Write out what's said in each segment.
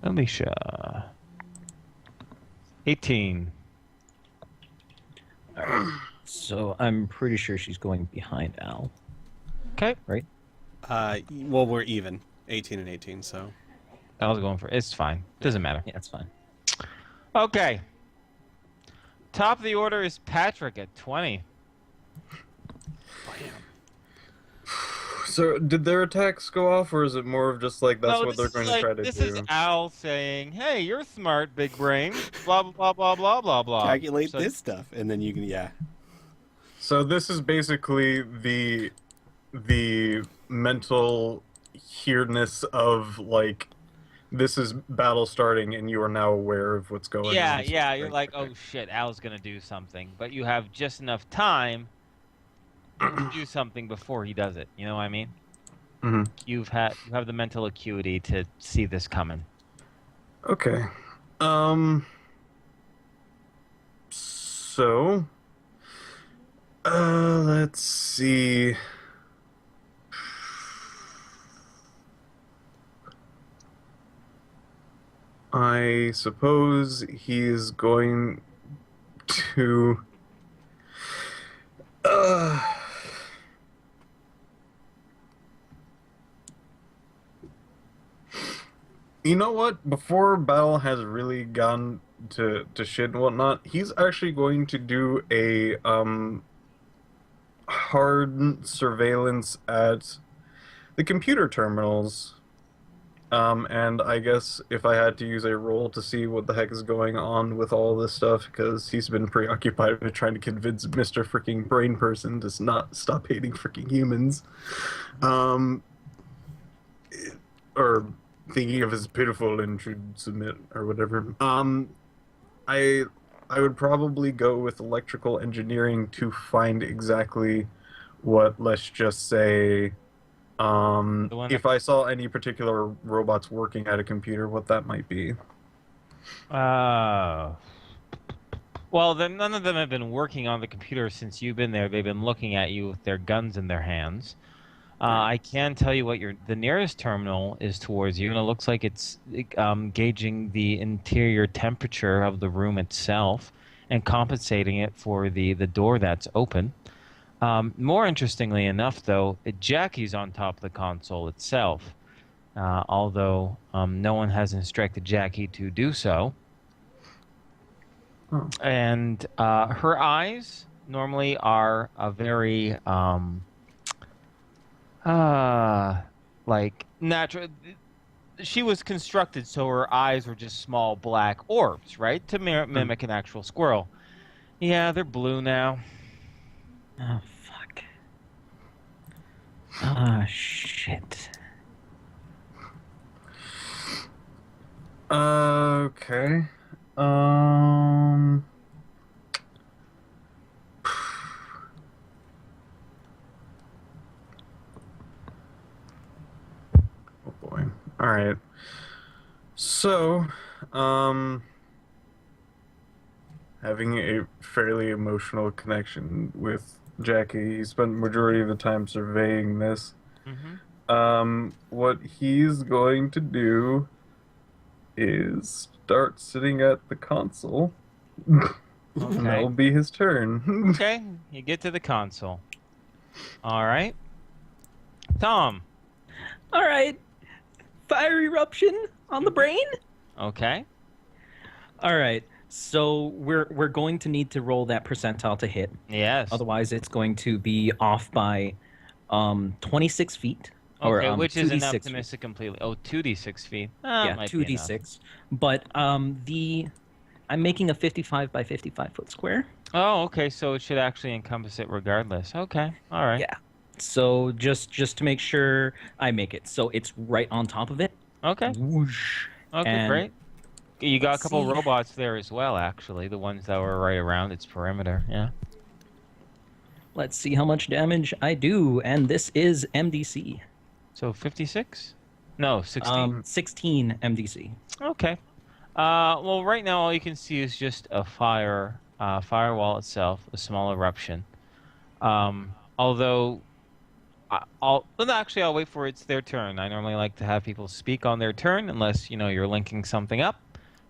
Alicia. 18. All right. So I'm pretty sure she's going behind Al, Okay. right? Well, we're even. 18 and 18, so. I was going for it's fine. Doesn't matter. Yeah, that's fine. Okay. Top of the order is Patrick at 20. So, did their attacks go off, or is it more of just like that's No, what this they're is going to like try to this is do? Al saying, "Hey, you're smart, big brain." Blah blah blah blah blah blah. Calculate So- this stuff, and then you can, yeah. So this is basically the mental hereness of like this is battle starting, and you are now aware of what's going Yeah, on. yeah. You're like, "Oh shit, Al's gonna do something," but you have just enough time to do something before he does it. You know what I mean? Mhm. You have the mental acuity to see this coming. Okay. So, let's see. I suppose he's going to. You know what? Before battle has really gone to shit and whatnot, he's actually going to do a hard surveillance at the computer terminals. And I guess if I had to use a roll to see what the heck is going on with all this stuff, because he's been preoccupied with trying to convince Mr. Freaking Brain Person to not stop hating freaking humans. Or thinking of as pitiful and should submit or whatever. I would probably go with electrical engineering to find exactly what, let's just say, if I saw any particular robots working at a computer, what that might be. Well, then none of them have been working on the computer since you've been there. They've been looking at you with their guns in their hands. I can tell you what the nearest terminal is towards you, and it looks like it's gauging the interior temperature of the room itself and compensating it for the door that's open. More interestingly enough, though, Jackie's on top of the console itself, although no one has instructed Jackie to do so. Oh. And her eyes normally are a very like natural. She was constructed so her eyes were just small black orbs, right, to mimic an actual squirrel. Yeah, they're blue now. Oh, fuck. Ah, shit. Okay. Oh boy. All right. So, having a fairly emotional connection with Jackie, he spent the majority of the time surveying this. What he's going to do is start sitting at the console. And that'll be his turn. Okay, you get to the console. All right. Tom. All right. Fire eruption on the brain. Okay. All right. So we're going to need to roll that percentile to hit. Yes. Otherwise, it's going to be off by 26 feet. Okay, Or, which is enough 2d6 to feet. miss it completely. Oh, 2d6 feet. Yeah, Might be 2d6. But I'm making a 55 by 55 foot square. Oh, okay. So it should actually encompass it regardless. Okay. All right. Yeah. So just to make sure I make it, so it's right on top of it. Okay. Whoosh. Okay, And great. You got a couple see. robots there as well, actually. The ones that were right around its perimeter. Yeah. Let's see how much damage I do, and this is MDC. So 56? No, 16. 16 MDC. Okay. Well, right now all you can see is just a firewall itself, a small eruption. Although I'll wait for it's their turn. I normally like to have people speak on their turn, unless you're linking something up.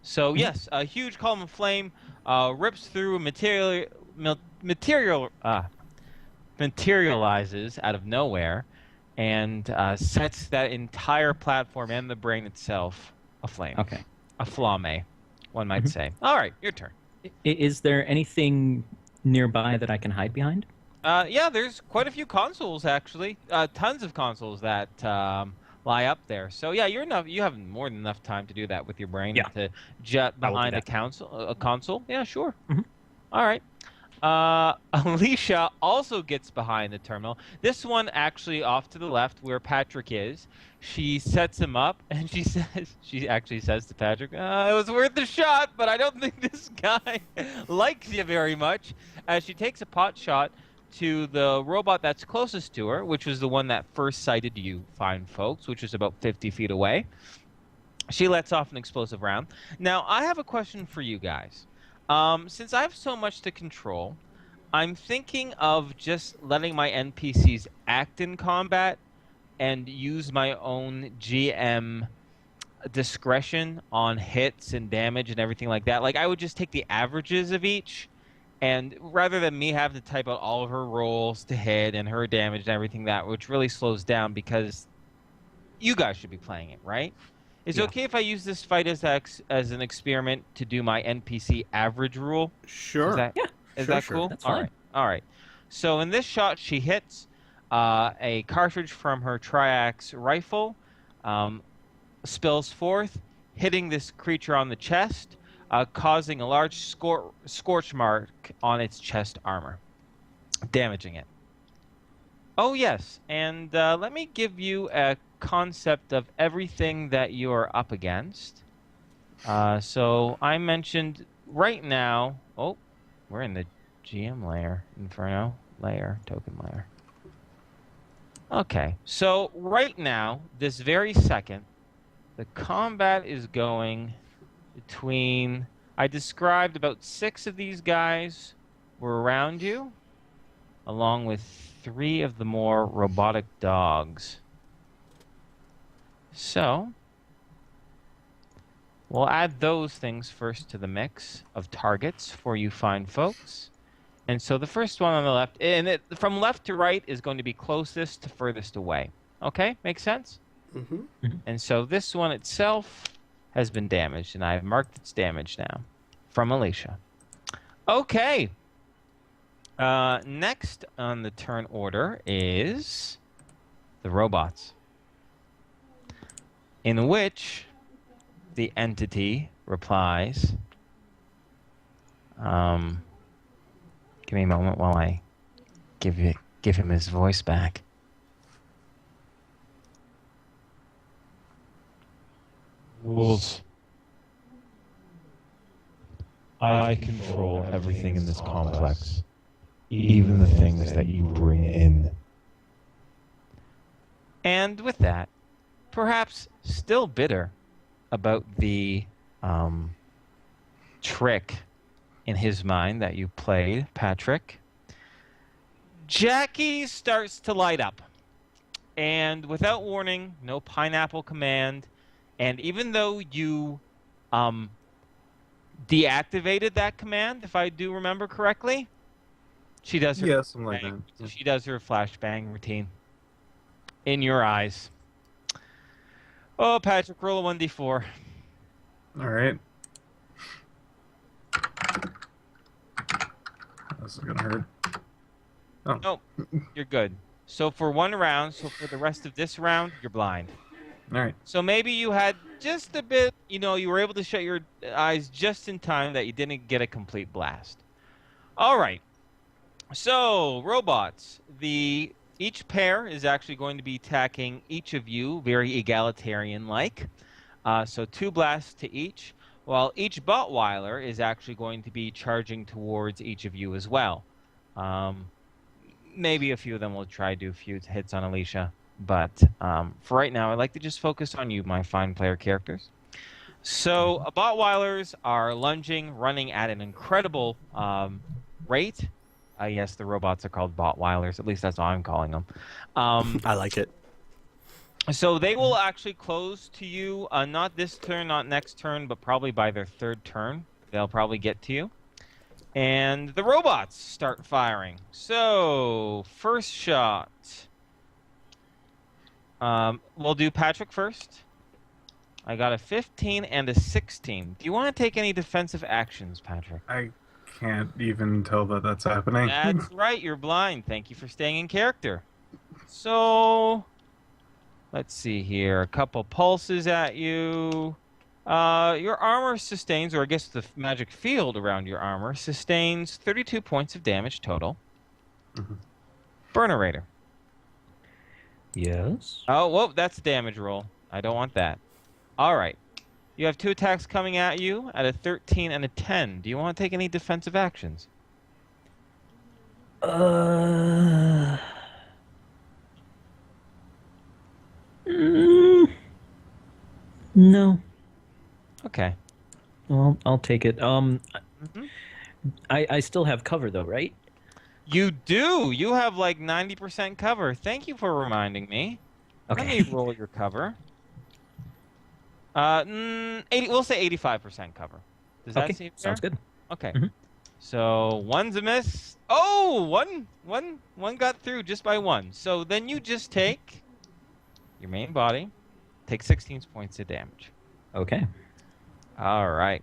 So yes, a huge column of flame rips through materializes out of nowhere, and sets that entire platform and the brain itself aflame. Okay. A flame, one might say. All right, your turn. Is there anything nearby that I can hide behind? Yeah, there's quite a few consoles actually. Tons of consoles that lie up there. So yeah, you have more than enough time to do that with your brain. Yeah. To jet I will do behind that. a console. Yeah, sure. Mhm. All right. Alicia also gets behind the terminal. This one actually off to the left where Patrick is. She sets him up and she actually says to Patrick, "It was worth a shot, but I don't think this guy likes you very much." As she takes a pot shot to the robot that's closest to her, which was the one that first sighted you, fine folks, which was about 50 feet away. She lets off an explosive round. Now, I have a question for you guys. Since I have so much to control, I'm thinking of just letting my NPCs act in combat and use my own GM discretion on hits and damage and everything like that. Like, I would just take the averages of each, and rather than me having to type out all of her rolls to hit and her damage and everything that, which really slows down because you guys should be playing it, right? Is it Yeah. okay if I use this fight as an experiment to do my NPC average rule? Sure. Is that, Yeah, is sure, that sure. cool? That's All fine. right. All right. So in this shot, she hits a cartridge from her Triax rifle, spills forth, hitting this creature on the chest, causing a large scorch mark on its chest armor, damaging it. Oh, yes, and let me give you a concept of everything that you are up against. So I mentioned right now... Oh, we're in the GM layer, Inferno layer, token layer. Okay, so right now, this very second, the combat is going between... I described about 6 of these guys were around you, along with 3 of the more robotic dogs. So, we'll add those things first to the mix of targets for you fine folks. And so the first one on the left, and from left to right is going to be closest to furthest away. Okay, makes sense? Mm-hmm. And so this one itself has been damaged, and I've marked its damage now from Alicia. Okay. Next on the turn order is the robots, in which the entity replies. Give me a moment while I give him his voice back. Rules. I control everything in this complex, even the things that you bring in. And with that, perhaps still bitter about the trick in his mind that you played, Patrick, Jackie starts to light up. And without warning, no pineapple command, and even though you deactivated that command, if I do remember correctly, she does her Yeah, something like bang. that. She does her flashbang routine in your eyes. Oh, Patrick, roll a 1d4. All right. This is gonna hurt. Oh. Nope, you're good. So for one round, so for the rest of this round, you're blind. All right. So maybe you had just a bit, you were able to shut your eyes just in time that you didn't get a complete blast. All right. So, robots. Each pair is actually going to be attacking each of you very egalitarian-like. So 2 blasts to each, while each Botweiler is actually going to be charging towards each of you as well. Maybe a few of them will try to do a few hits on Alicia, but for right now, I'd like to just focus on you, my fine player characters. So, Botweilers are lunging, running at an incredible rate, Yes, the robots are called Botweilers. At least that's what I'm calling them. I like it. So they will actually close to you, not this turn, not next turn, but probably by their third turn. They'll probably get to you. And the robots start firing. So, first shot. We'll do Patrick first. I got a 15 and a 16. Do you want to take any defensive actions, Patrick? I can't even tell that that's happening. That's right, you're blind. Thank you for staying in character. So, let's see here. A couple pulses at you. Your armor sustains, or I guess the magic field around your armor sustains 32 points of damage total. Mhm. Burnerator. Yes. Oh, whoa, that's a damage roll. I don't want that. All right. You have 2 attacks coming at you at a 13 and a 10. Do you want to take any defensive actions? No. Okay. Well, I'll take it. Mhm. I still have cover though, right? You do. You have like 90% cover. Thank you for reminding me. Okay. Let me roll your cover. 80. We'll say 85% cover. Does that Okay. seem fair? Sounds good. Okay. Mhm. So one's a miss. Oh, one got through just by one. So then you just take your main body, take 16 points of damage. Okay. All right.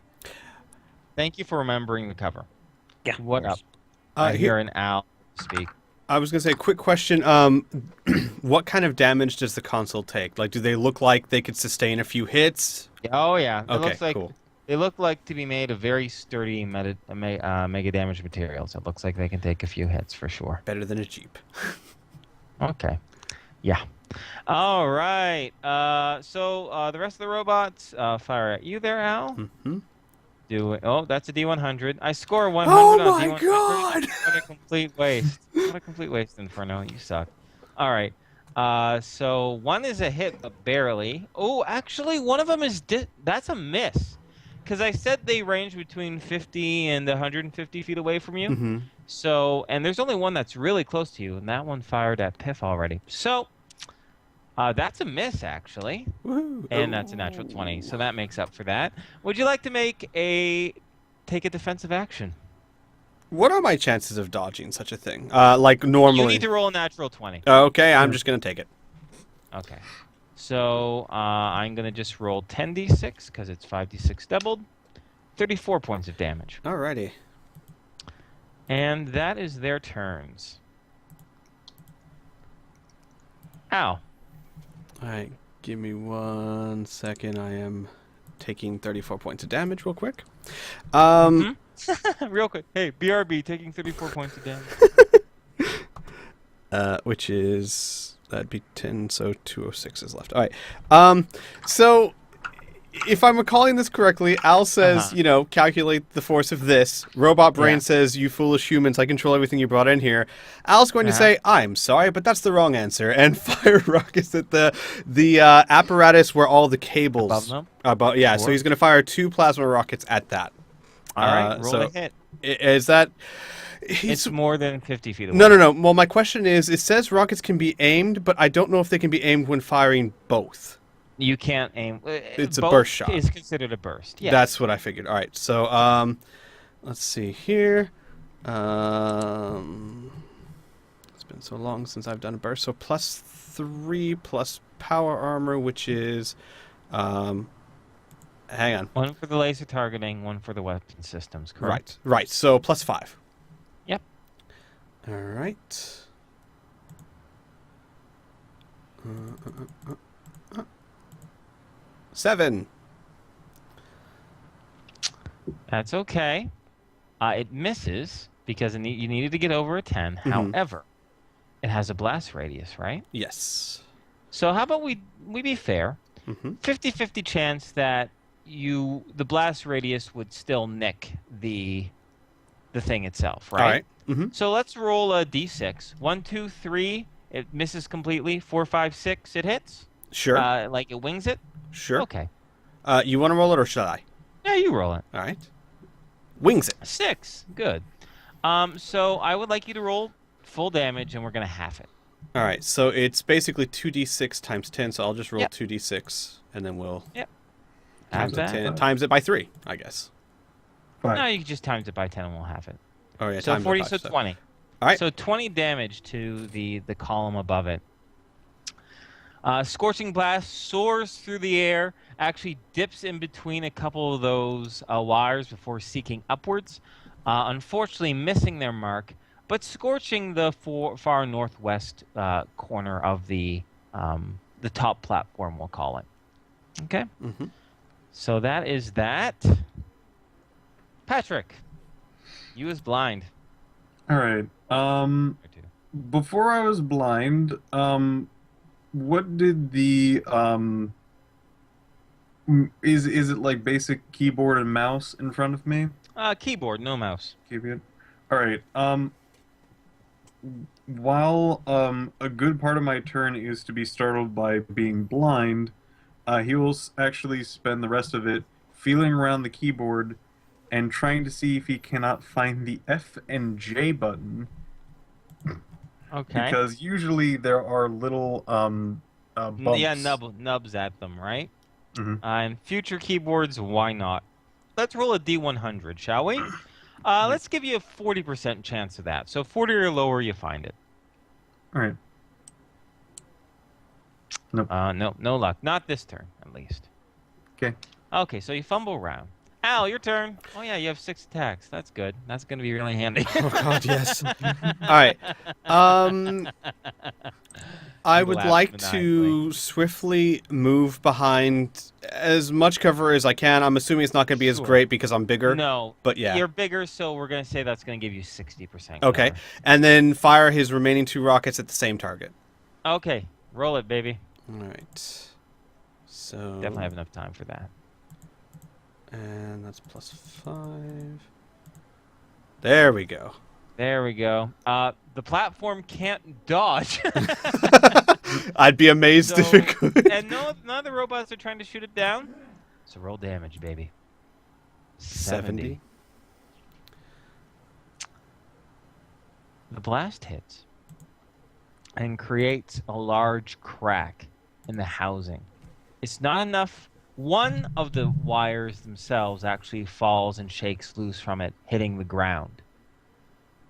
Thank you for remembering the cover. Yeah. What up? I hear an owl speak. I was gonna say, quick question. What kind of damage does the console take? Like, do they look like they could sustain a few hits? Oh yeah. It Okay, looks like cool. they look like to be made of very sturdy mega damage materials. It looks like they can take a few hits for sure. Better than a Jeep. Okay. Yeah. All right. So the rest of the robots fire at you there, Al. Mm-hmm. Do it. Oh, that's a D100. I score 100 Oh on my D100. God! What a complete waste. What a complete waste, Inferno. You suck. All right. So one is a hit, but barely. Oh, actually, one of them is that's a miss. Because I said they range between 50 and 150 feet away from you. Mm-hmm. So, and there's only one that's really close to you, and that one fired at Piff already. So, that's a miss, actually. Woohoo! And that's a natural 20, so that makes up for that. Would you like to take a defensive action? What are my chances of dodging such a thing? Like normally. You need to roll a natural 20. Okay, I'm just gonna take it. Okay. So I'm going to just roll 10d6 because it's 5d6 doubled. 34 points of damage. Alrighty. And that is their turns. Ow. Alright, give me 1 second. I am taking 34 points of damage real quick. Real quick. Hey, BRB taking 34 points of damage. Which is, that'd be 10, so 206 is left. Alright. So if I'm recalling this correctly, Al says, you know, calculate the force of this. Robot Brain says, you foolish humans, I control everything you brought in here. Al's going to say, I'm sorry, but that's the wrong answer, and fire rockets at the apparatus where all the cables... Above them? Above, yeah, so he's going to fire 2 plasma rockets at that. All right, roll so a hit. Is that... It's more than 50 feet away. No. Well, my question is, it says rockets can be aimed, but I don't know if they can be aimed when firing both. You can't aim. It's a both burst shot. is considered a burst. Yeah. That's what I figured. All right, so let's see here. It's been so long since I've done a burst. So +3 plus power armor, which is hang on. One for the laser targeting, one for the weapon systems, correct? Right. So +5. Yep. All right. 7. That's okay. It misses because you needed to get over a 10. However, it has a blast radius, right? Yes. So how about we be fair? Mm-hmm. 50-50 chance that the blast radius would still nick the thing itself, right? All right. Mm-hmm. So let's roll a d6. 1, 2, 3, it misses completely. 4, 5, 6, it hits. Sure. Like it wings it. Sure. Okay. You want to roll it or should I? Yeah, you roll it. All right. Wings it. 6. Good. So I would like you to roll full damage, and we're gonna half it. All right, so it's basically 2d6 times 10, so I'll just roll Yep. 2d6, and then we'll Yep. times Have it that. 10, times it by 3, I guess. Fine. No, you can just times it by 10, and we'll half it. Oh yeah, So times it 40, by so 5, 20. All right. So 20 damage to the column above it. Scorching Blast soars through the air, actually dips in between a couple of those wires before seeking upwards, unfortunately missing their mark, but scorching the far northwest corner of the top platform, we'll call it. Okay? Mm-hmm. So that is that. Patrick, you is blind. All right. Before I was blind, what did the is it like basic keyboard and mouse in front of me? Keyboard, no mouse. Keyboard. All right. While a good part of my turn is to be startled by being blind, he will actually spend the rest of it feeling around the keyboard and trying to see if he cannot find the F and J button. Okay. Because usually there are little bumps. Yeah, nubs at them, right? Mhm. And future keyboards, why not? Let's roll a D100, shall we? Let's give you a 40% chance of that. So 40 or lower, you find it. All right. Nope. No luck. Not this turn, at least. Okay. Okay, so you fumble around. Al, your turn. Oh yeah, you have 6 attacks. That's good. That's going to be really handy. Oh God, yes. All right. I You would laugh like maniacally. to swiftly move behind as much cover as I can. I'm assuming it's not going to be as Sure. great because I'm bigger. No, But yeah. you're bigger, so we're going to say that's going to give you 60%. Okay. cover. And then fire his remaining 2 rockets at the same target. Okay, roll it, baby. All right. So Definitely have enough time for that. And that's +5. There we go. There we go. The platform can't dodge. I'd be amazed if it So- could. And none of the robots are trying to shoot it down. So roll damage, baby. 70. The blast hits and creates a large crack in the housing. It's not enough. One of the wires themselves actually falls and shakes loose from it, hitting the ground.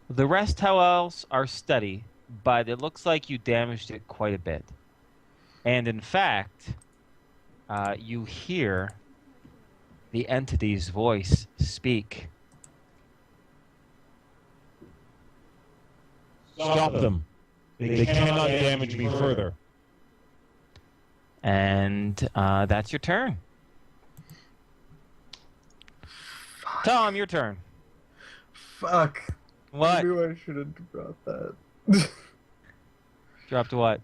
The rest, how else, are steady, but it looks like you damaged it quite a bit. And in fact, you hear the entity's voice speak. Stop them. They cannot damage me further. And that's your turn. Tom, your turn. Fuck. What? I knew I should have brought that. Dropped what?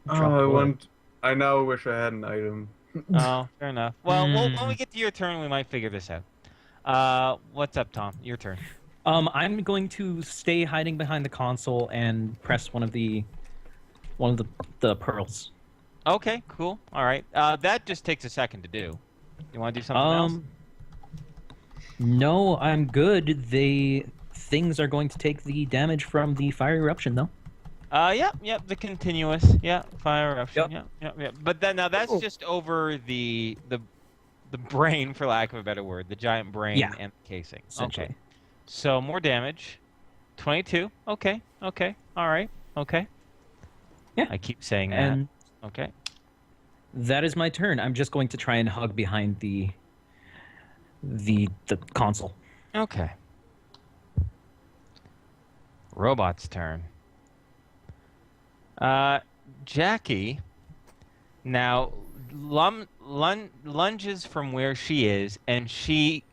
I now wish I had an item. Oh, fair enough. Well, when we get to your turn, we might figure this out. What's up, Tom? Your turn. I'm going to stay hiding behind the console and press one of the pearls. Okay, cool. All right. That just takes a second to do. You want to do something else? No, I'm good. Things are going to take the damage from the fire eruption, though. Yep. The continuous. Yeah, fire eruption. Yep. But then now that's just over the brain, for lack of a better word, the giant brain Yeah. and the casing. Essentially. Okay. So more damage. 22. Okay. All right. Okay. Yeah. I keep saying that. And Okay. that is my turn. I'm just going to try and hug behind the console. Okay. Robot's turn. Jackie now lunges from where she is, and she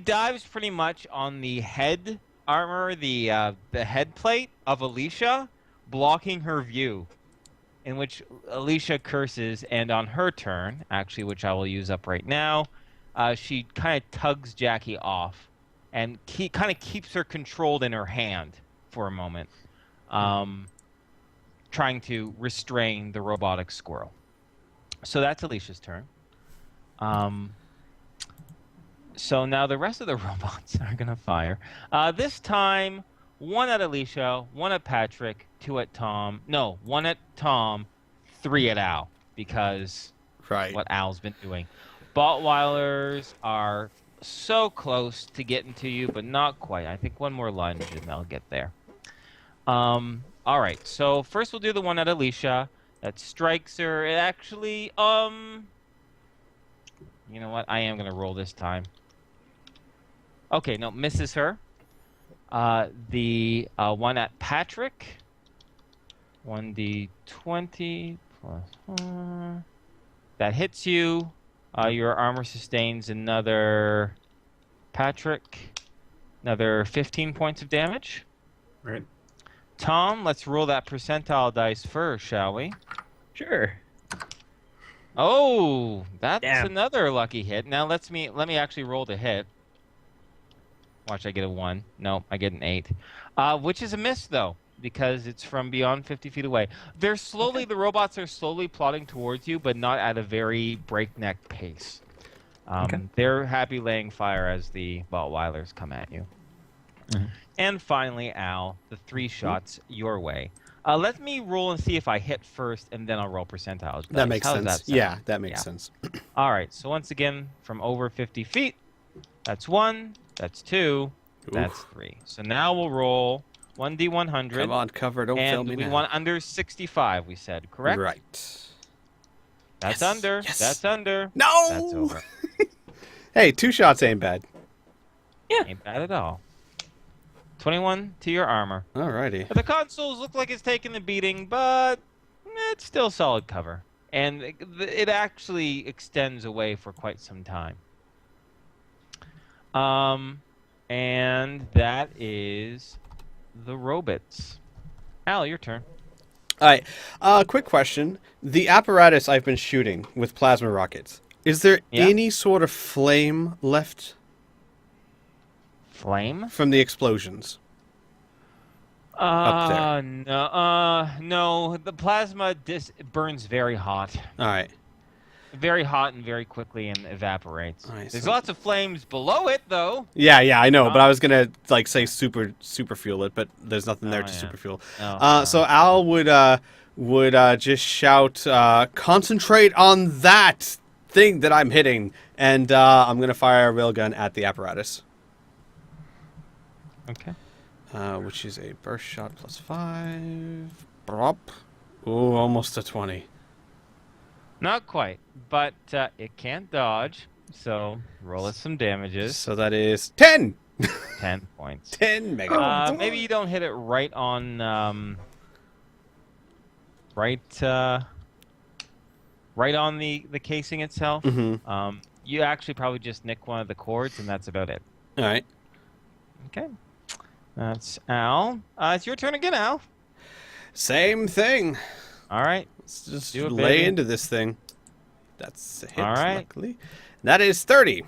dives pretty much on the head armor, the head plate of Alicia, blocking her view, in which Alicia curses, and on her turn, actually, which I will use up right now, she kind of tugs Jackie off and kind of keeps her controlled in her hand for a moment, trying to restrain the robotic squirrel. So that's Alicia's turn. So now the rest of the robots are gonna fire. This time, one at Alicia, one at Patrick, two at Tom. No, one at Tom, three at Al, because Right. what Al's been doing. Bottweilers are so close to getting to you, but not quite. I think one more lunge and they'll get there. All right. So first we'll do the one at Alicia. That strikes her. It actually, you know what? I am gonna roll this time. Okay, no, misses her. The one at Patrick. 1d20 plus 4. That hits you. Your armor sustains another, Patrick, another 15 points of damage. Right. Tom, let's roll that percentile dice first, shall we? Sure. Oh, that's Damn. another lucky hit. Now let me actually roll the hit. Watch, I get a 1. No, I get an 8. Which is a miss, though, because it's from beyond 50 feet away. They're slowly, the robots are slowly plodding towards you, but not at a very breakneck pace. Okay. They're happy laying fire as the Bottweilers come at you. Mhm. And finally, Al, the 3 shots your way. Let me roll and see if I hit first, and then I'll roll percentiles. That makes How does sense. that sound? Yeah, that makes Yeah. sense. All right, so once again, from over 50 feet, that's 1, that's 2, that's 3. So now we'll roll 1d100. Come on, cover. Don't fail And me we now. want under 65, we said, correct? Right. That's Yes, under. yes. That's under. No! That's over. Hey, 2 shots ain't bad. Ain't bad at all. 21 to your armor. Alrighty. The consoles look like it's taking the beating, but it's still solid cover. And it actually extends away for quite some time. And that is the robots. Al, your turn. Alright. Quick question. The apparatus I've been shooting with plasma rockets, is there Yeah. any sort of flame left Flame? from the explosions? Up there. No. The plasma burns very hot. Alright. Very hot and very quickly and evaporates. Alright, There's so- lots of flames below it, though. Yeah, I know, but I was gonna like say super fuel it, but there's nothing there Oh, to yeah. super fuel. Oh, So Al would just shout, "Concentrate on that thing that I'm hitting," and I'm gonna fire a railgun at the apparatus, Okay. which is a burst shot plus 5. Brop. Ooh, almost a 20. Not quite, but it can't dodge. So roll us some damages. So that is 10. 10 points. 10 mega. Maybe you don't hit it right on, right on the casing itself. Mm-hmm. You actually probably just nick one of the cords, and that's about it. All right. Okay. That's Al. It's your turn again, Al. Same thing. All right. Let's just Do it, lay baby. into this thing. That's a hit, All right. luckily. That is 30.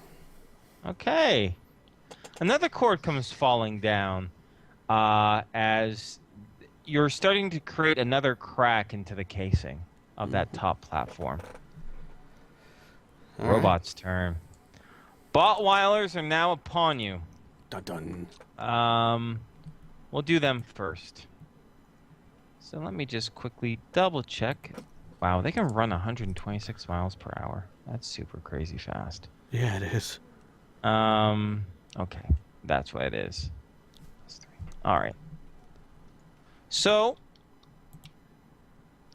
Okay. Another cord comes falling down as you're starting to create another crack into the casing of that top platform. All right. Robot's turn. Bottweilers are now upon you. Dun dun. We'll do them first. So let me just quickly double check. Wow, they can run 126 miles per hour. That's super crazy fast. Yeah, it is. Okay, that's what it is. All right. So,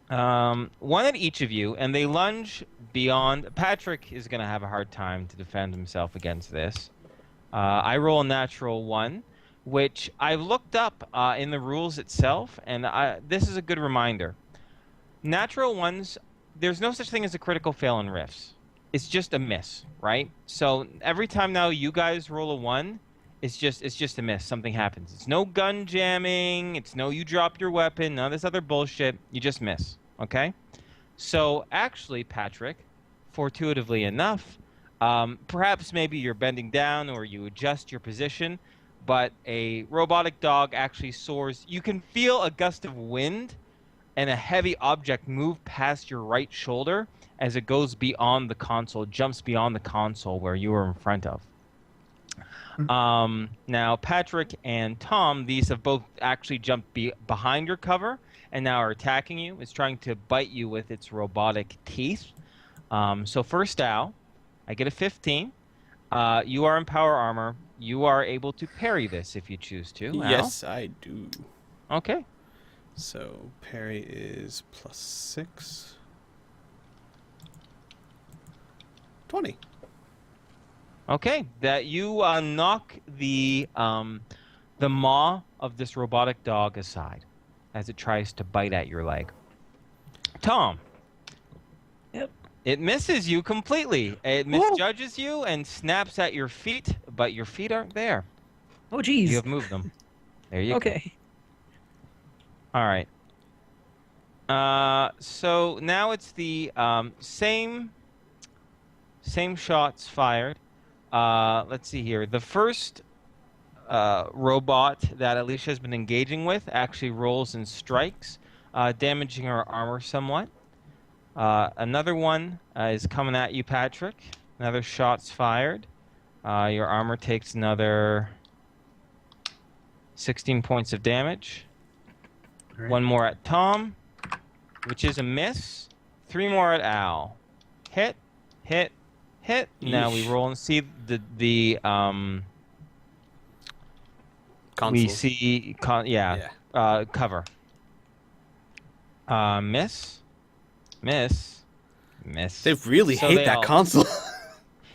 one at each of you, and they lunge beyond. Patrick is going to have a hard time to defend himself against this. I roll a natural 1, which I've looked up in the rules itself, and this is a good reminder. Natural 1s, there's no such thing as a critical fail in Rifts. It's just a miss, right? So every time now you guys roll a 1, it's just a miss. Something happens. It's no gun jamming. It's no you drop your weapon. None of this other bullshit. You just miss, okay? So actually, Patrick, fortuitively enough, perhaps maybe you're bending down or you adjust your position, but a robotic dog actually soars. You can feel a gust of wind and a heavy object move past your right shoulder as it goes beyond the console, jumps beyond the console where you were in front of. Now, Patrick and Tom, these have both actually jumped behind your cover and now are attacking you. It's trying to bite you with its robotic teeth. So first, Al, I get a 15. You are in power armor. You are able to parry this if you choose to. Al? Yes, I do. Okay. So parry is +6. 20. Okay. That you knock the maw of this robotic dog aside as it tries to bite at your leg. Tom. Yep. It misses you completely. It misjudges you and snaps at your feet, but your feet aren't there. Oh, geez. You have moved them. There you go. Okay. All right. So now it's the same shots fired. Let's see here. The first robot that Alicia has been engaging with actually rolls and strikes, damaging her armor somewhat. Another one is coming at you, Patrick. Another shot's fired. Your armor takes another 16 points of damage. All right. One more at Tom, which is a miss. 3 more at Al. Hit, hit, hit. Now we Yeesh. roll and see the we Consoles. see cover. Miss, miss, miss. They really So hate they that all- console.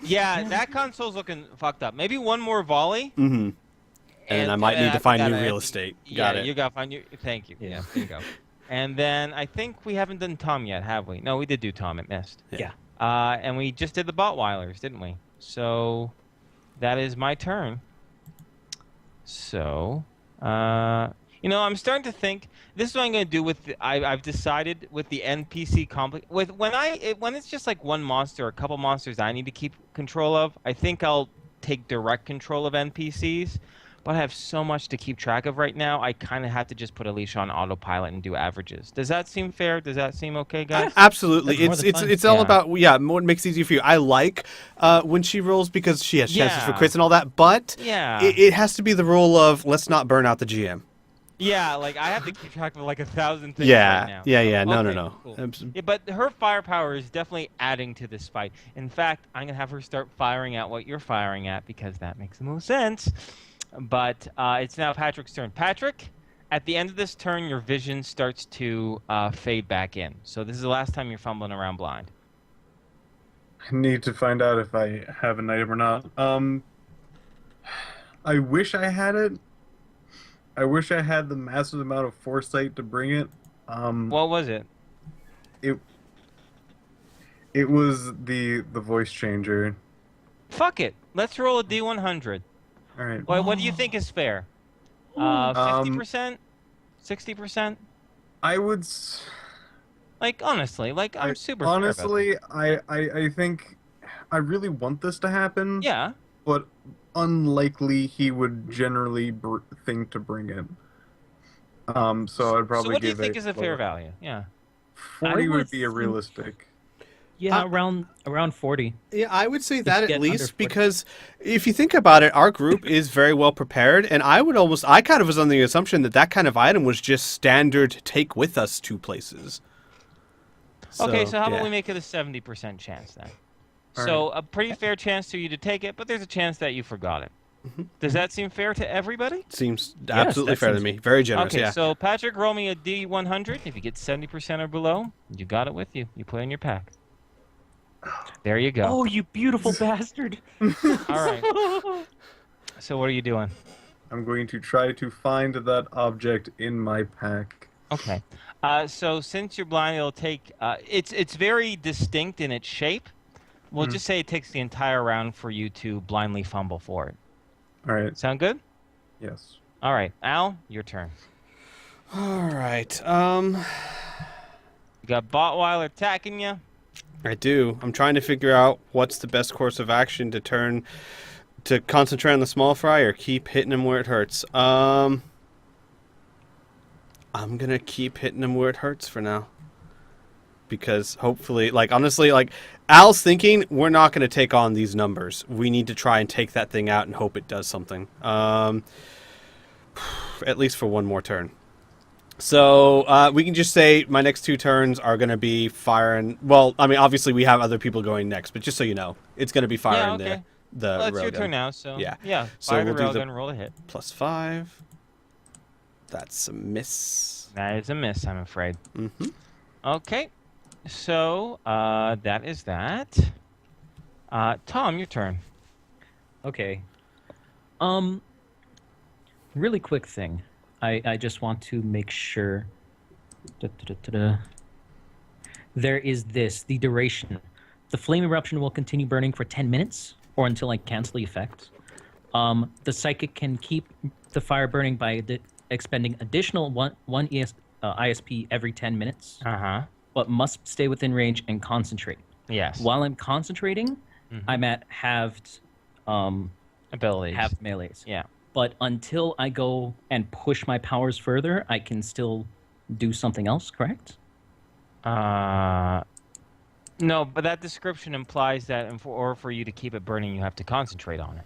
Yeah, that console's looking fucked up. Maybe one more volley. Mm-hmm. And I might need to after find that, new I real think- estate. Yeah, Got it. you got to find new. Thank you. Yeah. Yeah, there you go. And then I think we haven't done Tom yet, have we? No, we did do Tom. It missed. Yeah. And we just did the Botweilers, didn't we? So that is my turn. So, I'm starting to think this is what I'm going to do with. I've decided with the NPC complex. When it's just like one monster or a couple monsters I need to keep control of, I think I'll take direct control of NPCs. But I have so much to keep track of right now. I kind of have to just put Alicia on autopilot and do averages. Does that seem fair? Does that seem okay, guys? Absolutely. That's more It's than fine. it's all Yeah. about what makes it easier for you. I like when she rolls because she has chances for Yeah. crits and all that, but Yeah. it has to be the rule of let's not burn out the GM. Yeah, like I have to keep track of like 1,000 things Yeah. right now. Yeah. No. Okay, cool. Abs- Yeah, but her firepower is definitely adding to this fight. In fact, I'm gonna have her start firing at what you're firing at because that makes the most sense. But it's now Patrick's turn. Patrick, at the end of this turn, your vision starts to fade back in. So this is the last time you're fumbling around blind. I need to find out if I have an item or not. I wish I had it. I wish I had the massive amount of foresight to bring it. What was it? It was the voice changer. Fuck it. Let's roll a D100. All right. What do you think is fair? 50%? 60%? I would. Like honestly, like I'm super fair about honestly. I think I really want this to happen. this. Yeah. But unlikely he would generally think to bring it. So I'd probably So what do you give think it is a fair lower. value? Yeah. 40 I would would be a think- realistic. Yeah, around 40. Yeah, I would say that get at under least 40. because if you think about it, our group is very well prepared, and I kind of was on the assumption that kind of item was just standard take with us to places. Okay, so how about yeah. we make it a 70% chance then? All So a pretty fair chance for you to take it, but there's a chance that you forgot it. Mm-hmm. Does that seem fair to everybody? Seems absolutely that fair to seems- me. Very generous, Okay, yeah. so Patrick, roll me a D100. If you get 70% or below, you got it with you. You put it in your pack. There you go. Oh, you beautiful bastard. All right. So what are you doing? I'm going to try to find that object in my pack. Okay. So since you're blind, it'll take. It's very distinct in its shape. We'll just say it takes the entire round for you to blindly fumble for it. All right. Sound good? Yes. All right, Al, your turn. All right. You got Botweiler attacking you. I do. I'm trying to figure out what's the best course of action to concentrate on the small fry or keep hitting him where it hurts. I'm gonna keep hitting him where it hurts for now. because hopefully, like, honestly, like, Al's thinking we're not going to take on these numbers. We need to try and take that thing out and hope it does something. At least for one more turn. So we can just say my next 2 turns are going to be firing. Well, I mean, obviously we have other people going next, but just so you know, it's going to be firing okay. the Well, it's your railgun. turn now, so Yeah. So fire we'll the do the- railgun, roll a hit. +5. That's a miss. That is a miss, I'm afraid. Mm-hmm. Okay, so that is that. Tom, your turn. Okay. Really quick thing. I just want to make sure. There is the duration. The flame eruption will continue burning for 10 minutes or until I cancel the effect. The psychic can keep the fire burning by expending additional one ISP every 10 minutes, but must stay within range and concentrate. Yes. While I'm concentrating, I'm at halved Abilities. halved melees. Yeah. But until I go and push my powers further, I can still do something else, correct? No, but that description implies that in order for you to keep it burning, you have to concentrate on it,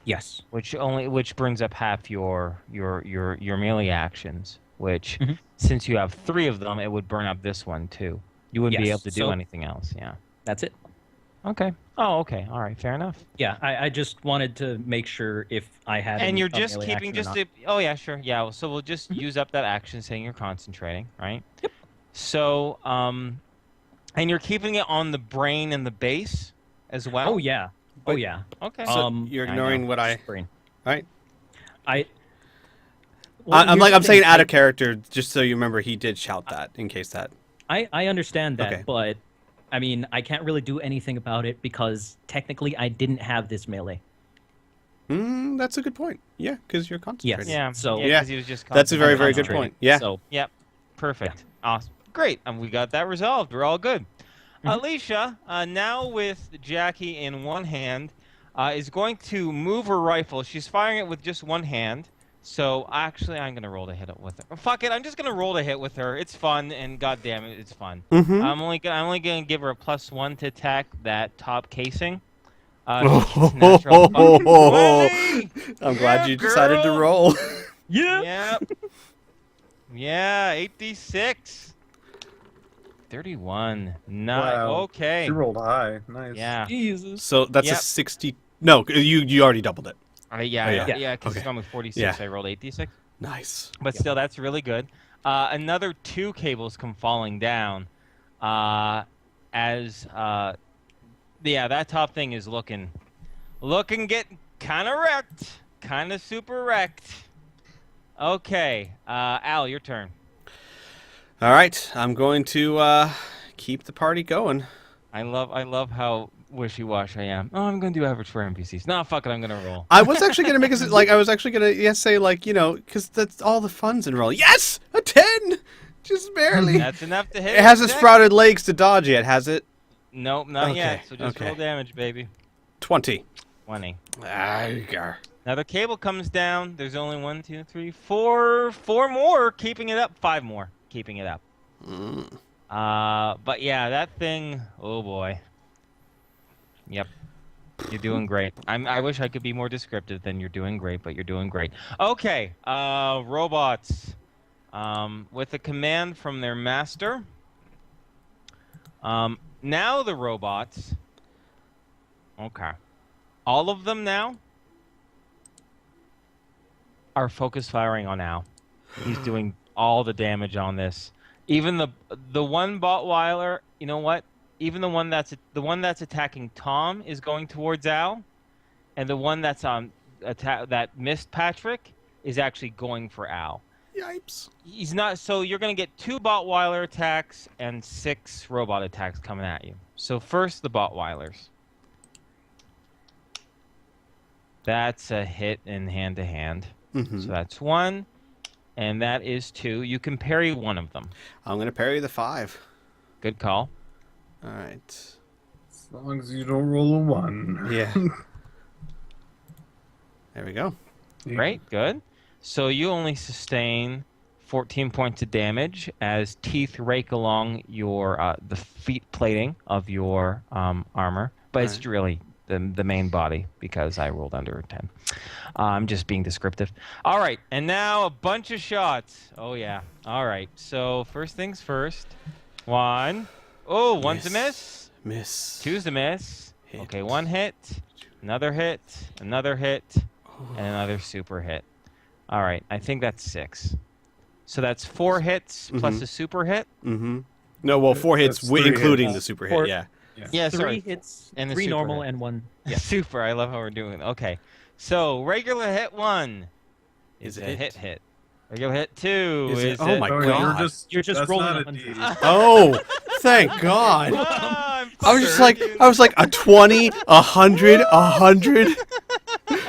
Yes. which burns up half your melee actions. Which, Mhm. since you have 3 of them, it would burn up this one too. You wouldn't be Yes, able to do so- anything else. Yeah. That's it. Okay. Oh, okay. All right. Fair enough. Yeah, I just wanted to make sure if I had And you're a just melee keeping action or just not. the. Oh yeah, sure. Yeah. Well, so we'll just use up that action, saying you're concentrating, right? Yep. So, and you're keeping it on the brain and the base as well. Oh yeah. Oh yeah. Okay. So you're I ignoring know. what I... Brain. Right? I. I'm here's the saying thing, out of character, just so you remember he did shout that, in case that... I understand that, Okay. but I mean, I can't really do anything about it because technically I didn't have this melee. That's a good point. Yeah, because you're concentrating. Yeah. So- yeah, Yeah. 'cause he was just That's a very, very good concentrating. point. Yeah. So Yep. Perfect. Awesome. Great. And we got that resolved. We're all good. Alicia, now with Jackie in one hand, is going to move her rifle. She's firing it with just one hand. So actually, I'm gonna roll to hit it with her. Fuck it. I'm just gonna roll to hit with her. It's fun, and goddamn it, it's fun. Mm-hmm. I'm only gonna give her a +1 to attack that top casing. She's natural fucking 20. I'm glad Yeah, you decided to girl. roll. Yep. Yeah, 8d6. 31. Nice. Wow. Okay. She rolled high. Nice. Yeah. Jesus. So that's Yep. a 60... No, you already doubled it. Yeah, Oh, yeah, yeah. yeah. Because Okay. it's gone with 46. Yeah. I rolled 8d6. Nice. But still, that's really good. Another 2 cables come falling down. Yeah, that top thing is looking getting kind of wrecked. Kind of super wrecked. Okay. Al, your turn. All right, I'm going to keep the party going. I love how wishy-washy I am. Oh, I'm gonna do average for NPCs. No, fuck it, I'm gonna roll. I was actually going to make it I was actually going to say because that's all the fun's in rolling. Yes, a 10, just barely. That's enough to hit. It hasn't Six. sprouted legs to dodge yet, has it? Nope, not yet. Okay, So just okay. roll damage, baby. 20. 20. Arrgh. Now the cable comes down. There's only 1, 2, 3, 4 more keeping it up. 5 more keeping it up. But yeah, that thing. Oh boy. Yep. You're doing great. I wish I could be more descriptive than you're doing great, but you're doing great. Okay. Robots. With a command from their master. Now the robots. Okay. All of them now are focus firing on Al. He's doing all the damage on this. Even the one Botweiler, you know what? Even the one that's attacking Tom is going towards Al, and the one that's that missed Patrick is actually going for Al. Yipes. He's not. So you're going to get 2 Botweiler attacks and 6 robot attacks coming at you. So first the Botweilers. That's a hit in hand-to-hand. Mhm. So that's 1, and that is 2. You can parry one of them. I'm going to parry the 5. Good call. All right. As long as you don't roll a 1. Yeah. There we go. Great, good. So you only sustain 14 points of damage as teeth rake along your the feet plating of your armor, but it's Alright. really the main body because I rolled under a 10. I'm just being descriptive. All right, and now a bunch of shots. Oh yeah. All right. So first things first. One. Oh, one's a miss. Miss. Two's a miss. Hit. Okay, one hit. Another hit. Another hit. And another super hit. All right, I think that's 6. So that's 4 hits plus a super hit. Mm-hmm. No, well, 4 hits, That's 3 including hits. the super Four- hit. Yeah. Yeah, 3 sorry. hits, And the 3 super normal, hit. and 1. Yeah. Super. I love how we're doing it. Okay. So regular hit 1 Is is it a hit? hit. Regular hit 2 Is it- is oh my Oh, God. You're just that's rolling not a 100. D. Oh, thank God. I'm I was just like, fucking- I was like a 20, 100, 100.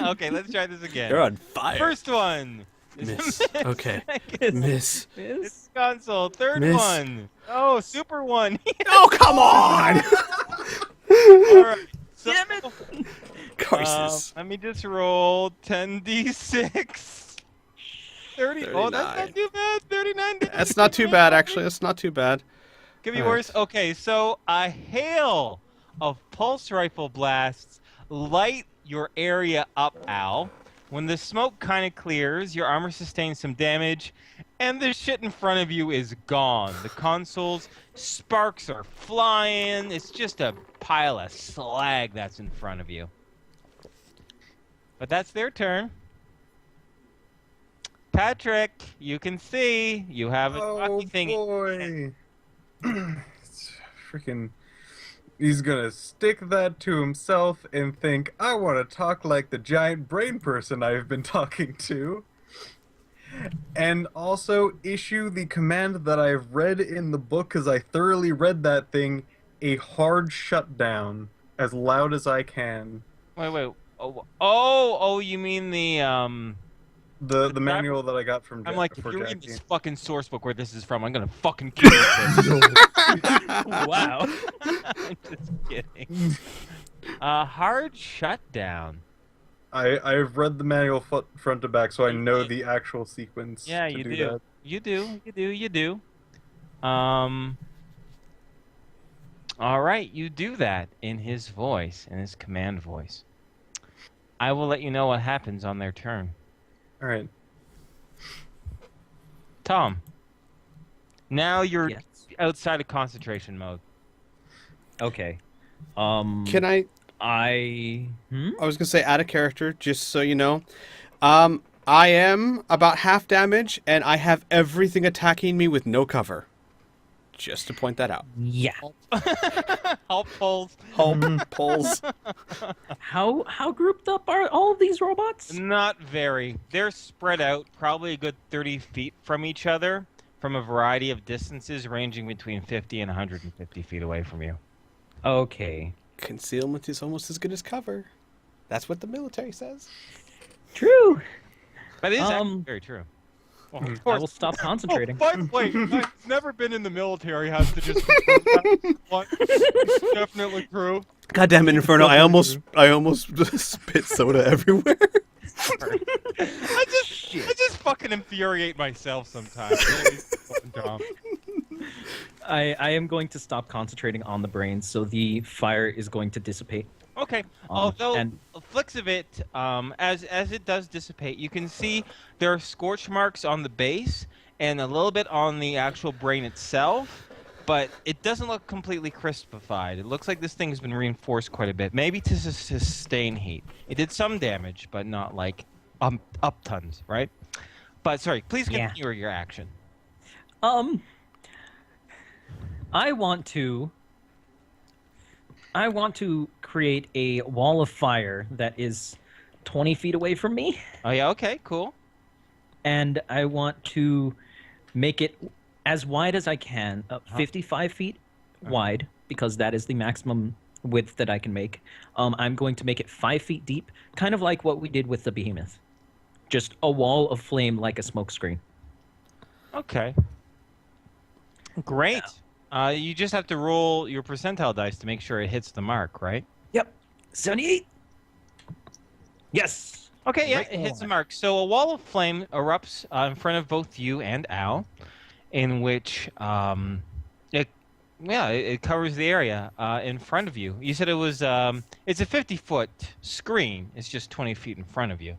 Okay, let's try this again. You're on fire. First one. is a Miss. miss. Okay. Second, Miss. it's console. Third Miss. one. Oh, super one. Oh, come on. All right. So, Damn it. Curses. let me just roll 10d6. 30. Oh, that's 39. not too bad. 39. That's not too bad, actually. That's not too bad. Could be All right. worse. Okay, so a hail of pulse rifle blasts light your area up, Al. When the smoke kind of clears, your armor sustains some damage, and the shit in front of you is gone. The console's sparks are flying. It's just a pile of slag that's in front of you. But that's their turn. Patrick, you can see you have a Oh talkie thingy. boy. It's freaking. He's gonna stick that to himself and think, I want to talk like the giant brain person I've been talking to. And also issue the command that I've read in the book, because I thoroughly read that thing, a hard shutdown, as loud as I can. Wait. Oh, you mean the The manual that I got from I'm like, if for you're reading Jackie. this fucking source book where this is from, I'm gonna fucking kill you. Wow. I'm just kidding. Hard shutdown. I've read the manual front to back, so I know the actual sequence. Yeah, to you do do. that. You do. All right, you do that in his voice, in his command voice. I will let you know what happens on their turn. All right. Tom. Now you're Yes. outside of concentration mode. Okay. Can I? I was gonna say, out of character, just so you know. I am about half damage, and I have everything attacking me with no cover. Just to point that out. Yeah. Help pulls. Home pulls. How grouped up are all of these robots? Not very. They're spread out, probably a good 30 feet from each other, from a variety of distances ranging between 50 and 150 feet away from you. Okay. Concealment is almost as good as cover. That's what the military says. True. That is actually Um, very true. Well, of I will course. stop concentrating. By the way, I've never been in the military. Has to just confirm that. What? It's definitely true. Goddamn it, Inferno! I almost spit soda everywhere. I just fucking infuriate myself sometimes. Really fucking dumb. I am going to stop concentrating on the brains, so the fire is going to dissipate. Okay. Although and- flicks of it, as it does dissipate, you can see there are scorch marks on the base and a little bit on the actual brain itself, but it doesn't look completely crispified. It looks like this thing has been reinforced quite a bit, maybe to sustain heat. It did some damage, but not like up tons, right? But sorry, please Yeah. continue your action. I want to create a wall of fire that is 20 feet away from me, Oh yeah, okay, cool. and I want to make it as wide as I can, 55 feet wide, because that is the maximum width that I can make. I'm going to make it 5 feet deep, kind of like what we did with the behemoth. Just a wall of flame like a smoke screen. Okay. Great. You just have to roll your percentile dice to make sure it hits the mark, right? Yep. 78. Yes. Okay, yeah, Right it hits the on. mark. So a wall of flame erupts in front of both you and Al, in which it it covers the area in front of you. You said it was it's a 50-foot screen. It's just 20 feet in front of you.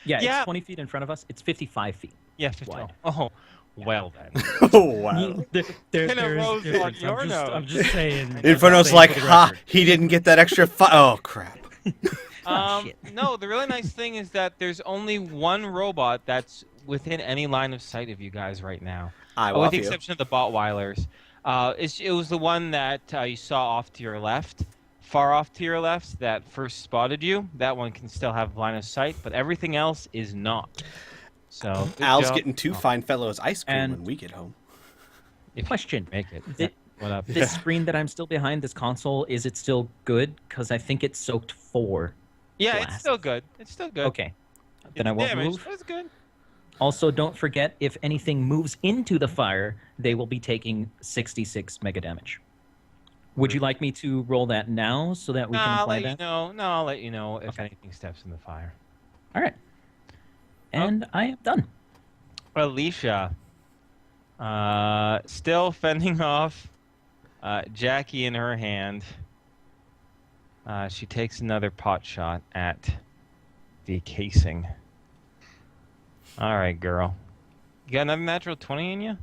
Yeah, it's Yeah, 20 feet in front of us. It's 55 feet. yeah, 50. Wide. Oh, well then. Oh wow. There is a difference. I'm just saying. Inferno's like, ha! He didn't get that extra. Oh crap. Shit. No, the really nice thing is that there's only one robot that's within any line of sight of you guys right now. I With love the you. exception of the Botweilers. It was the one that you saw off to your left, far off to your left, that first spotted you. That one can still have line of sight, but everything else is not. So good Al's job. getting two fine fellows ice cream And- when we get home. If you Question. make it. Thi- What up? This screen that I'm still behind, this console, is it still good? Because I think it's soaked 4. Yeah, it's blast. still good. It's still good. Okay. Then I won't Damaged, move. but it's good. Also, don't forget, if anything moves into the fire, they will be taking 66 mega damage. Would you like me to roll that now so that we No, can I'll apply let you that? know. No, I'll let you know if Okay. anything steps in the fire. All right. And I am done. Alicia, still fending off Jackie in her hand. She takes another pot shot at the casing. All right, girl. You got another natural 20 in you?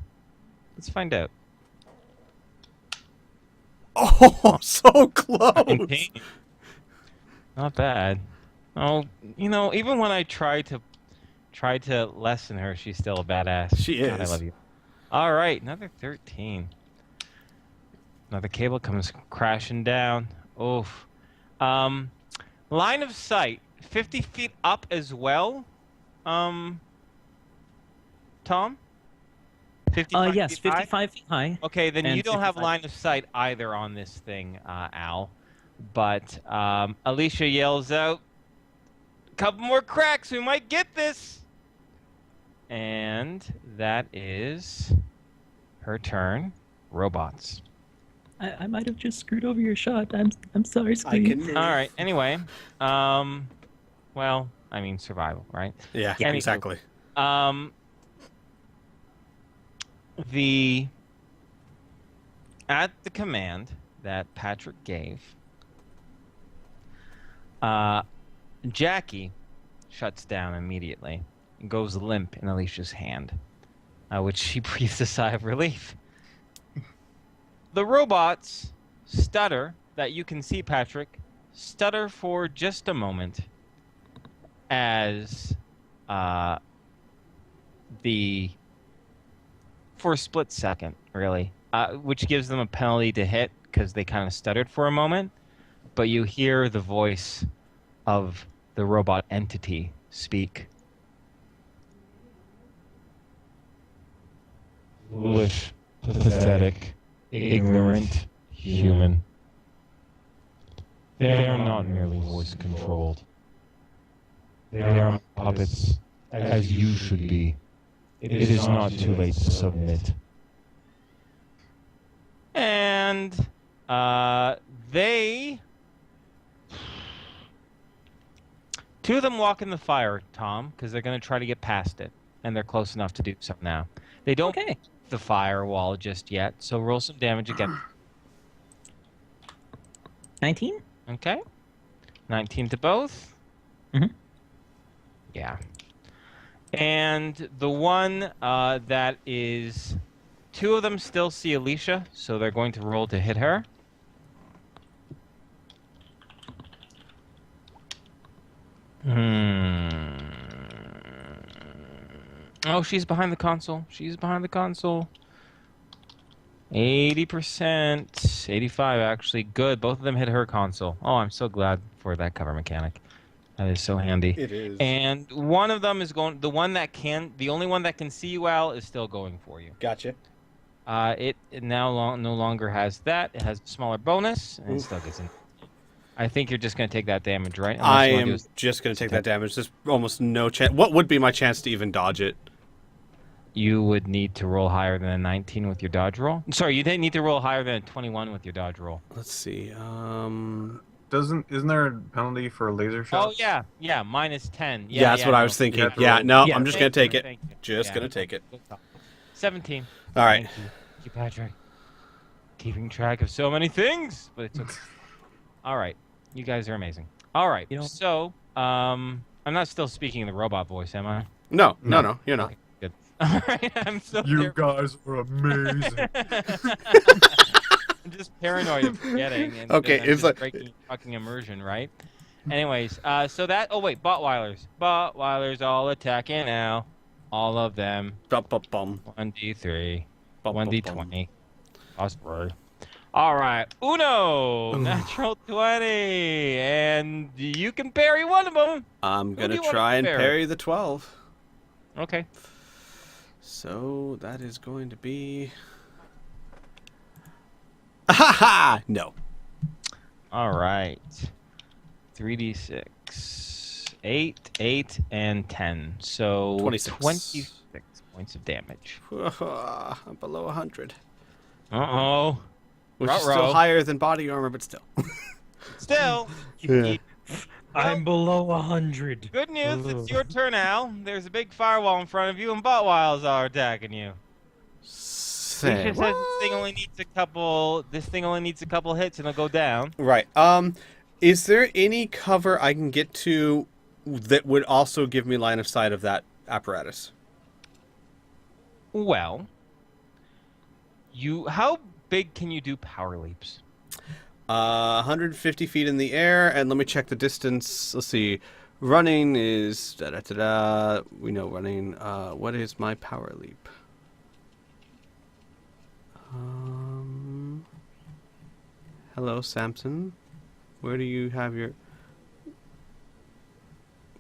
Let's find out. Oh, so close. 19. Not bad. Oh, even when I try to lessen her, she's still a badass. She God, I is. love you. All right, another 13. Another cable comes crashing down. Oof. Line of sight, 50 feet up as well. Tom? 55 Yes, feet high? 55 feet high. Okay, then and you don't have 55 line of sight either on this thing, Al. But Alicia yells out, "Couple more cracks, we might get this!" And that is her turn. Robots. I might have just screwed over your shot. I'm sorry, I Squeak. can move. All right. Anyway, well, I mean survival, right? Yeah, Yeah, exactly. At the command that Patrick gave, Jackie shuts down immediately and goes limp in Alicia's hand, which she breathes a sigh of relief. The robots stutter, that you can see, Patrick, stutter for just a moment as for a split second, really, which gives them a penalty to hit because they kind of stuttered for a moment. But you hear the voice of the robot entity speak. Foolish, pathetic, ignorant human. They are not merely voice controlled. They are puppets, as you should be. It is not too late to submit. And two of them walk in the fire, Tom, because they're going to try to get past it, and they're close enough to do so now. They don't Okay. the firewall just yet, so roll some damage again. 19? Okay. 19 to both. Mhm. Yeah. And the one that is... Two of them still see Alicia, so they're going to roll to hit her. Oh, she's behind the console. She's behind the console. 80%. 85, actually. Good. Both of them hit her console. Oh, I'm so glad for that cover mechanic. That is so handy. It is. And one of them is going... The only one that can see you, Al, is still going for you. Gotcha. It now no longer has that. It has a smaller bonus, and it Oof. still gets in. I think you're just going to take that damage, right? I Unless you wanna am do just going to take that damage. There's almost no chance. What would be my chance to even dodge it? You would need to roll higher than a 19 with your dodge roll. Sorry, you didn't need to roll higher than a 21 with your dodge roll. Let's see. isn't there a penalty for laser shots? Oh yeah, yeah, -10. Yeah, that's what I was no. thinking. You have to Yeah, roll. no, Yeah. I'm just gonna take it. Thank you. Just Yeah. gonna take it. Good call. 17. All right. Thank you, Patrick. Keeping track of so many things, but it's okay. All right, you guys are amazing. All right, You know- so I'm not still speaking in the robot voice, am I? No, No. no, you're not. Okay, good. All right, I'm still You there. guys are amazing. I'm just paranoid of forgetting. And Okay, I'm it's just like- breaking fucking immersion, right? Anyways, so that. Oh wait, Botweilers all attacking now. All of them. Bum, bum, bum. 1d3, Bum, bum, 1d20. Osprey. All right, Uno, natural 20, and you can parry one of them. I'm do gonna you want try to and parry? parry the 12. Okay. So that is going to be. Ha ha! No. All right. 3d6, 8, 8, and 10. So 26. 26 points of damage. I'm below 100. Uh-oh. Which is still Ruh-roh. higher than body armor, but still. Still, Yeah. I'm below 100. good news. It's your turn, Al. There's a big firewall in front of you, and Botwiles are attacking you. Say It says this thing only needs a couple. This thing only needs a couple hits, and it'll go down. Right. Is there any cover I can get to that would also give me line of sight of that apparatus? Well, how big can you do power leaps? 150 feet in the air, and let me check the distance. Let's see. Running is da da da da. We know running. What is my power leap? Hello, Samson. Where do you have your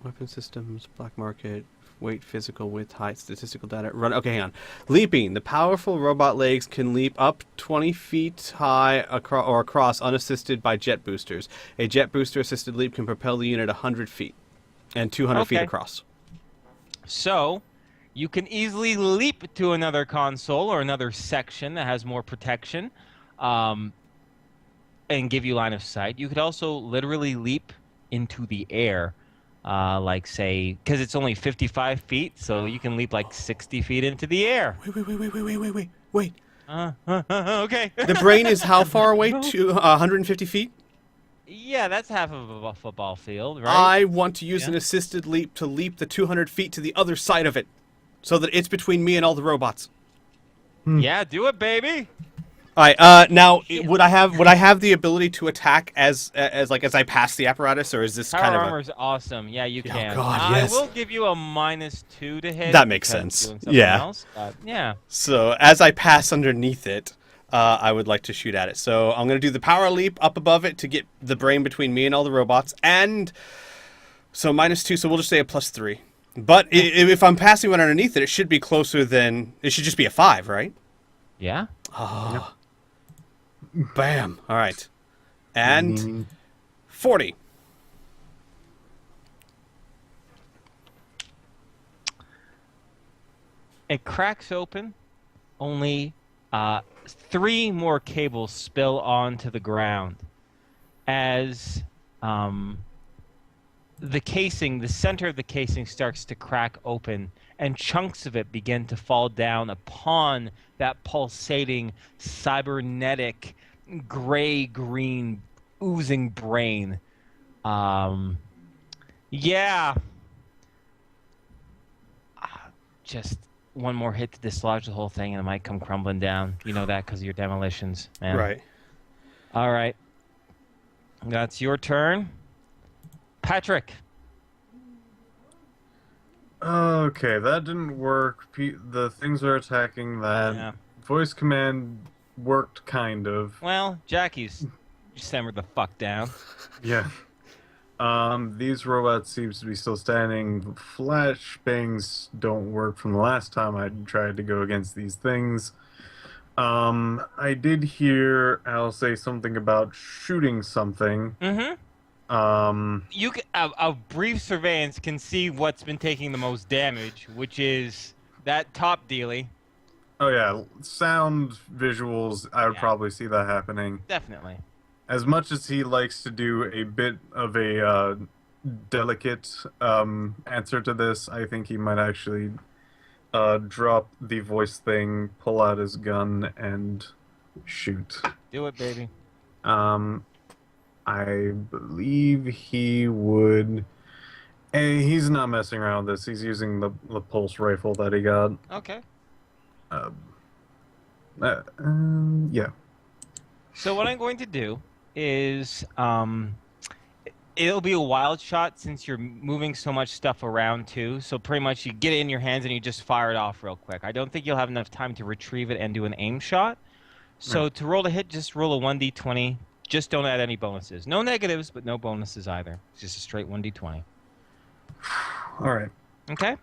weapon systems? Black market. Weight, physical, width, height, statistical data. Run. Okay, hang on. Leaping. The powerful robot legs can leap up 20 feet high across unassisted by jet boosters. A jet booster assisted leap can propel the unit 100 feet and 200 feet Okay. across. So, you can easily leap to another console or another section that has more protection, and give you line of sight. You could also literally leap into the air, like say, because it's only 55 feet, so you can leap like 60 feet into the air. Wait. Okay. The brain is how far away? To 150 feet? Yeah, that's half of a football field, right? I want to use Yeah. an assisted leap to leap the 200 feet to the other side of it, so that it's between me and all the robots. Yeah, do it, baby. All right. Now, would I have the ability to attack as I pass the apparatus, or is this Power kind of armor's awesome. Yeah, you Oh, can. God, yes. I will give you a -2 to hit. That makes because sense. doing something Yeah. else, but yeah. So as I pass underneath it, I would like to shoot at it. So I'm going to do the power leap up above it to get the brain between me and all the robots, and so -2. So we'll just say a +3. But if I'm passing one underneath it, it should be closer than it should just be a 5, right? Yeah. Oh. Bam. All right. And 40. It cracks open. Only 3 more cables spill onto the ground as the casing, the center of the casing starts to crack open, and chunks of it begin to fall down upon that pulsating, cybernetic, gray-green, oozing brain. Yeah. Just one more hit to dislodge the whole thing, and it might come crumbling down. You know that because of your demolitions, man. Right. All right. That's your turn. Patrick. Okay, that didn't work. The things are attacking that. Yeah. Voice command worked, kind of. Well, Jackie's simmered the fuck down. Yeah. These robots seems to be still standing. Flashbangs don't work from the last time I tried to go against these things. I did hear Al say something about shooting something. Mm-hmm. You can, a brief surveillance can see what's been taking the most damage, which is that top dealie. Oh yeah, sound visuals, I would Yeah. probably see that happening. Definitely. as much as he likes to do a bit of a delicate answer to this, I think he might actually drop the voice thing, pull out his gun, and shoot. Do it, baby. I believe he would. And he's not messing around with this. He's using the pulse rifle that he got. Okay. Yeah. So what I'm going to do is, it'll be a wild shot since you're moving so much stuff around too. So pretty much you get it in your hands and you just fire it off real quick. I don't think you'll have enough time to retrieve it and do an aim shot. So to roll a hit, just roll a 1d20. Just don't add any bonuses. No negatives, but no bonuses either. It's just a straight 1d20. All right. Okay?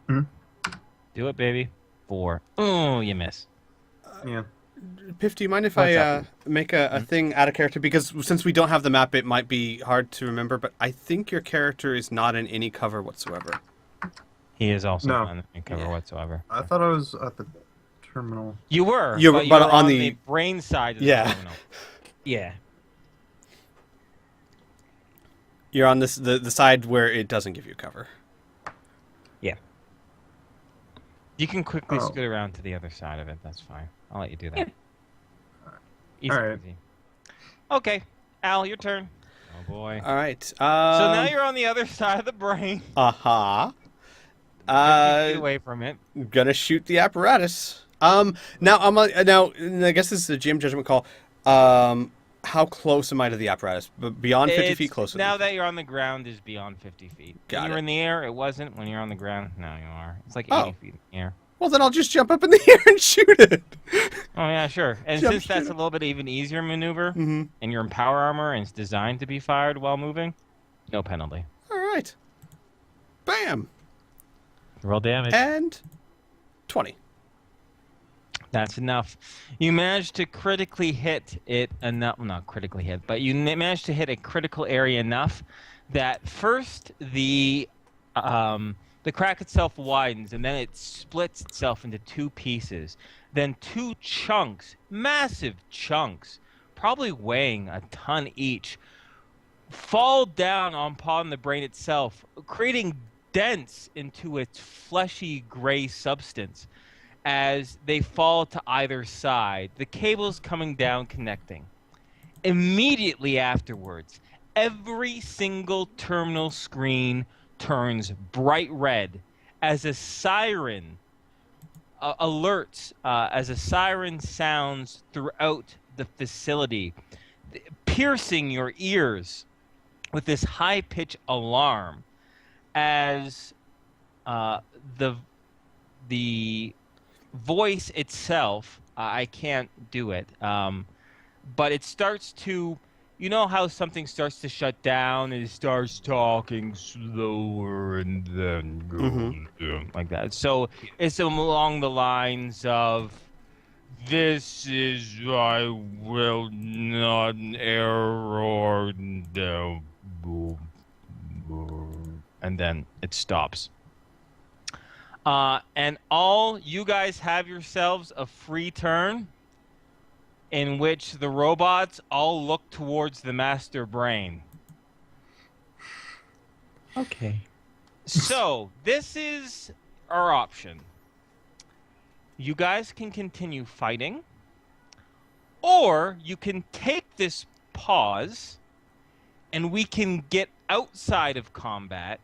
Hmm? Do it, baby. 4. Oh, you miss. Yeah. Piff, do you mind if What's I happening? make a thing out of character? Because since we don't have the map, it might be hard to remember, but I think your character is not in any cover whatsoever. He is also No. not in cover whatsoever. I thought I was at the terminal. You were, You were- but you but were on on the- the brain side of the Yeah. terminal. Yeah. You're on this the side where it doesn't give you cover. Yeah. You can quickly Oh. scoot around to the other side of it. That's fine. I'll let you do that. Yeah. Easy Alright. peasy. Okay, Al, your turn. Oh boy. All right. So now you're on the other side of the brain. 50 Feet away from it. gonna shoot the apparatus. Now I guess this is a GM judgment call. How close am I to the apparatus? Beyond 50 feet, closer. Now that you're on the ground is beyond 50 feet. Got when you're it. in the air, it wasn't. When you're on the ground, now you are. It's like 80 Oh. feet in the air. Well, then I'll just jump up in the air and shoot it. Oh yeah, sure. And Jump since that's shoot a little bit even easier maneuver, Mm-hmm. and you're in power armor and it's designed to be fired while moving, no penalty. All right. Bam. Roll damage. And 20. That's enough. You managed to critically hit it enough, well, not critically hit, but you managed to hit a critical area enough that first the crack itself widens and then it splits itself into 2 pieces. Then 2 chunks, massive chunks, probably weighing a ton each, fall down upon the brain itself, creating dents into its fleshy gray substance. As they fall to either side, the cables coming down connecting. Immediately afterwards, every single terminal screen turns bright red as a siren alerts, as a siren sounds throughout the facility, piercing your ears with this high-pitched alarm as the voice itself, I can't do it, but it starts to, you know how something starts to shut down and it starts talking slower and then goes down like that. So it's along the lines of, this is, I will not error, and then it stops. And all you guys have yourselves a free turn in which the robots all look towards the master brain. Okay. So, this is our option. You guys can continue fighting, or you can take this pause and we can get outside of combat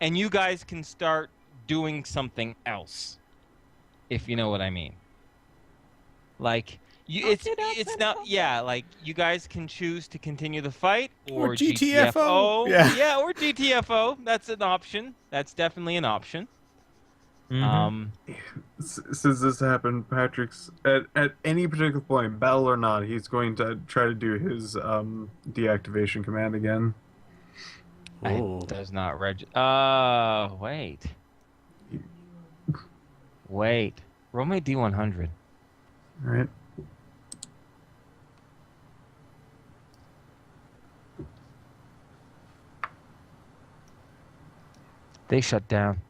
and you guys can start doing something else, if you know what I mean. Like, it's not, yeah, like, you guys can choose to continue the fight, or GTFO. Yeah. Or GTFO. That's an option. That's definitely an option. Since this happened, Patrick's at any particular point, battle or not, he's going to try to do his deactivation command again. Ooh. It does not wait. Wait. Roll my D100. All right. They shut down.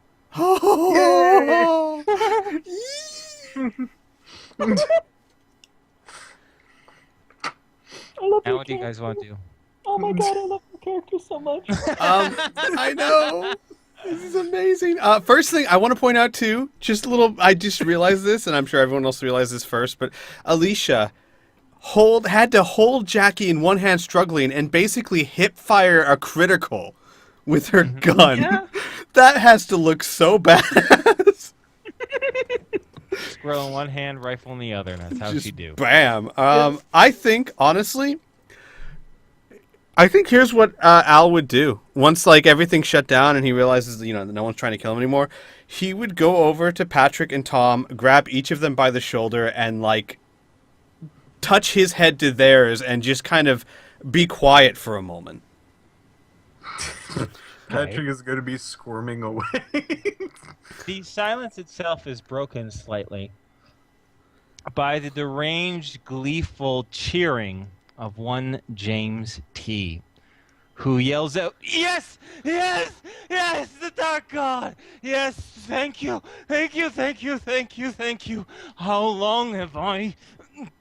love Now your what do you guys want to character. do? Oh my god, I love your character so much. I know. This is amazing. First thing I want to point out too, just a little. I just realized this, and I'm sure everyone else realized this first. But Alicia had to hold Jackie in one hand, struggling, and basically hip fire a critical with her gun. Yeah. That has to look so badass. Squirrel in one hand, rifle in the other, and that's how Just she do. bam. I think honestly. I think here's what Al would do once like everything shut down and he realizes that no one's trying to kill him anymore. He would go over to Patrick and Tom, grab each of them by the shoulder, and like touch his head to theirs, and just kind of be quiet for a moment. Patrick is going to be squirming away. The silence itself is broken slightly by the deranged, gleeful cheering of one James T, who yells out, "Yes! Yes! Yes! The Dark God! Yes! Thank you! Thank you! Thank you! Thank you! Thank you! How long have I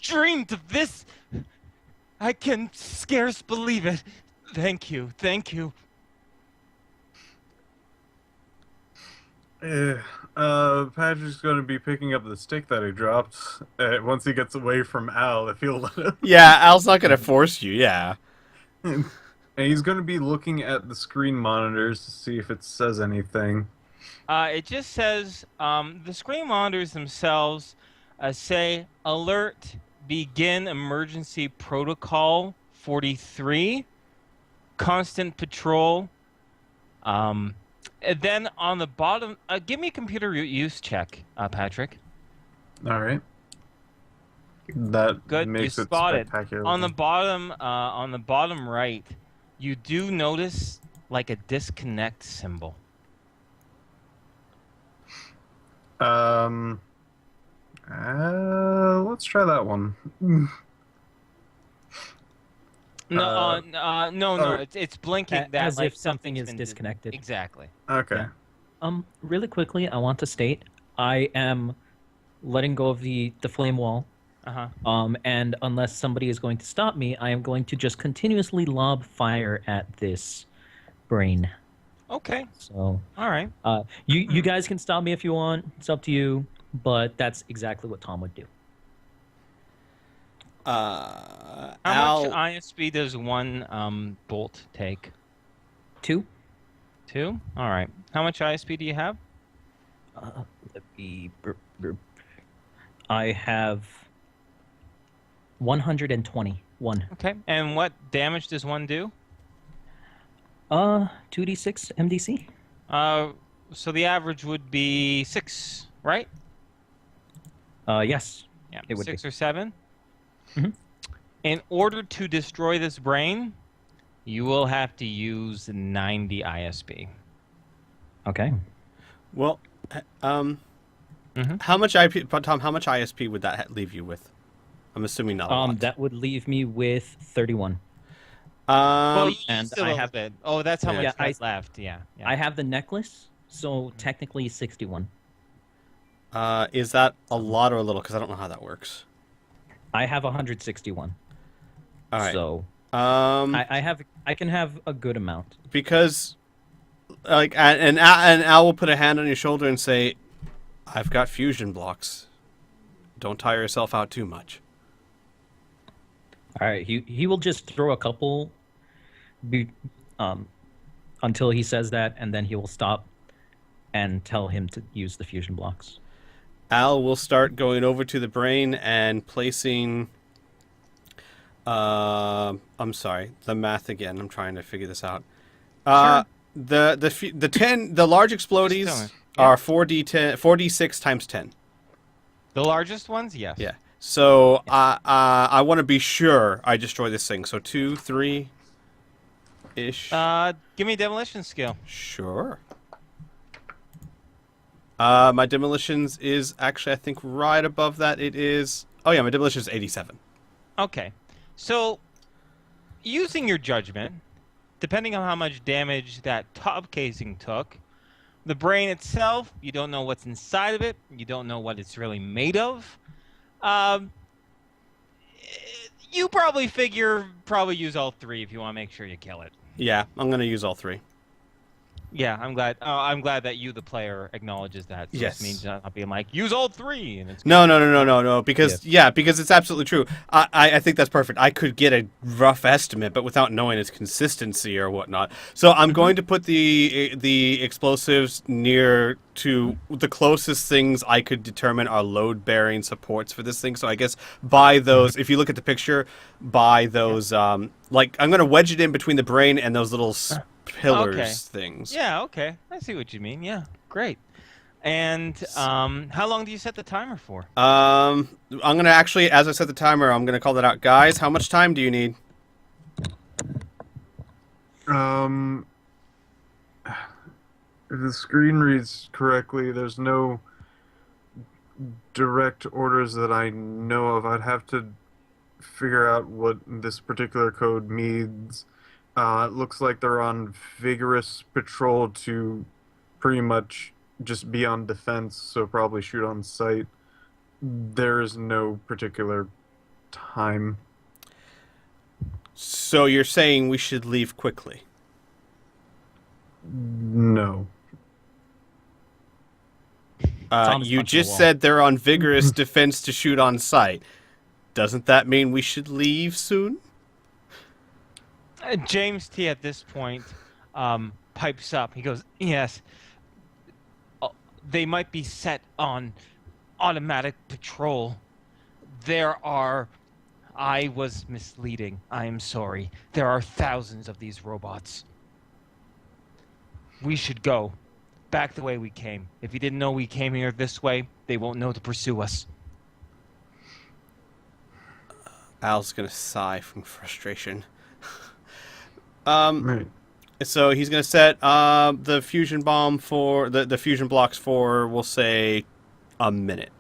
dreamed of this? I can scarce believe it. Thank you! Thank you!" Patrick's going to be picking up the stick that he dropped once he gets away from Al, if he'll let him. Yeah, Al's not gonna force you. Yeah. And he's going to be looking at the screen monitors to see if it says anything. It just says the screen monitors themselves say alert begin emergency protocol 43 constant patrol. And then on the bottom, give me a computer use check, Patrick. All right. That Good, makes you it spotted. spectacular. On the bottom right, you do notice like a disconnect symbol. Let's try that one. No, oh. it's blinking. That As like if something something's is been disconnected. Exactly. Okay. Yeah. Really quickly, I want to state I am letting go of the flame wall. And unless somebody is going to stop me, I am going to just continuously lob fire at this brain. Okay. So, All right. you guys can stop me if you want. It's up to you. But that's exactly what Tom would do. How Al, much ISP does one bolt take? 2. 2? All right. How much ISP do you have? Let me. I have 121. Okay. And what damage does one do? 2d6 MDC. So the average would be 6, right? Yes. Yeah. It would 6 be. or 7. Mhm. In order to destroy this brain, you will have to use 90 ISP. Okay. well, Mhm. how much IP? But Tom, how much ISP would that leave you with? I'm assuming not a lot. That would leave me with 31. Well, you and still I have have- it. Oh, that's how Yeah. much Yeah, is left. Yeah. I have the necklace, so technically 61. Is that a lot or a little? Because I don't know how that works. I have 161. All right. So Um, I can have a good amount. because like and Al will put a hand on your shoulder and say, "I've got fusion blocks. Don't tire yourself out too much." All right, he will just throw a couple until he says that, and then he will stop and tell him to use the fusion blocks. Al will start going over to the brain and placing. I'm sorry, the math again. I'm trying to figure this out. The large Just tell explodies me. Yeah. are 4d6 times 10. The largest ones, yes. Yeah. So I want to be sure I destroy this thing. So 2, 3 ish. Give me a demolition skill. Sure. My demolitions is actually, I think, right above that. It is. Oh yeah, my demolition is 87. Okay. So, using your judgment, depending on how much damage that top casing took, the brain itself, you don't know what's inside of it. You don't know what it's really made of. You probably use all 3 if you want to make sure you kill it. Yeah, I'm gonna use all 3. Yeah, I'm glad. I'm glad that you, the player, acknowledges that. So Yes. This means not being like use all 3, and it's No. Because because it's absolutely true. I think that's perfect. I could get a rough estimate, but without knowing its consistency or whatnot. So I'm going to put the explosives near to the closest things I could determine are load bearing supports for this thing. So I guess by those, if you look at the picture, by those like I'm going to wedge it in between the brain and those little pillars things. Yeah. Okay. I see what you mean. Yeah. Great. And how long do you set the timer for? I'm gonna actually, as I set the timer, I'm gonna call that out, guys. How much time do you need? If the screen reads correctly, there's no direct orders that I know of. I'd have to figure out what this particular code means. It looks like they're on vigorous patrol to pretty much just be on defense, so probably shoot on sight. There is no particular time. So you're saying we should leave quickly? No. Thomas You punched the just wall. said they're on vigorous defense to shoot on sight. Doesn't that mean we should leave soon? James T. at this point pipes up. He goes, "Yes, they might be set on automatic patrol. I was misleading. I am sorry. There are thousands of these robots. We should go back the way we came. If you didn't know we came here this way, they won't know to pursue us." Al's gonna sigh from frustration. Right. So he's gonna set the fusion bomb for the fusion blocks for, we'll say, a minute.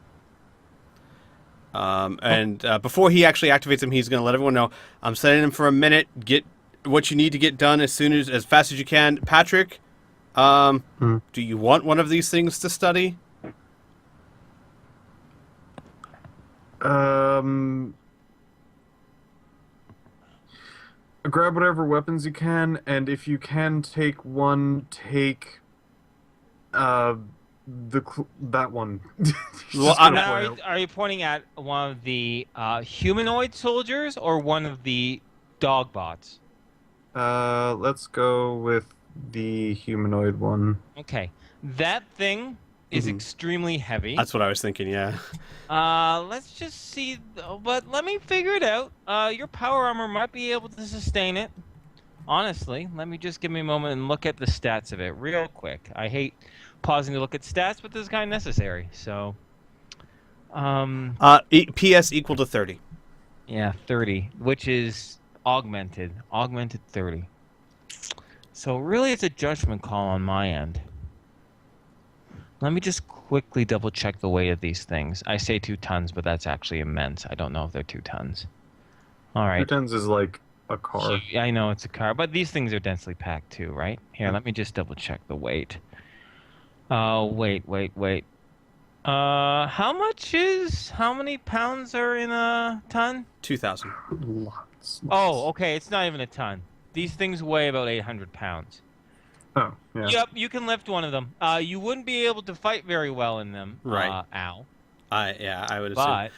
And before he actually activates them, he's gonna let everyone know, I'm setting them for a minute. Get what you need to get done as fast as you can. Patrick, do you want one of these things to study? Grab whatever weapons you can, and if you can take one, take that one. Well, Just I'm- gonna Now, point are, out. are you pointing at one of the humanoid soldiers or one of the dog bots? Let's go with the humanoid one. Okay, that thing is extremely heavy. That's what I was thinking, yeah. Let's just see, but let me figure it out. Your power armor might be able to sustain it. Honestly, let me just give me a moment and look at the stats of it real quick. I hate pausing to look at stats, but this is kind of necessary. So, PS equal to 30. yeah, 30, which is augmented 30. So really, it's a judgment call on my end. Let me just quickly double check the weight of these things. I say 2 tons, but that's actually immense. I don't know if they're 2 tons. All right. 2 tons is like a car. I know it's a car, but these things are densely packed too, right? Here, let me just double check the weight. Wait. How many pounds are in a ton? 2,000. Lots. Oh, okay, it's not even a ton. These things weigh about 800 pounds. Oh, yeah. Yep, you can lift one of them. You wouldn't be able to fight very well in them, Right. Al. I would assume.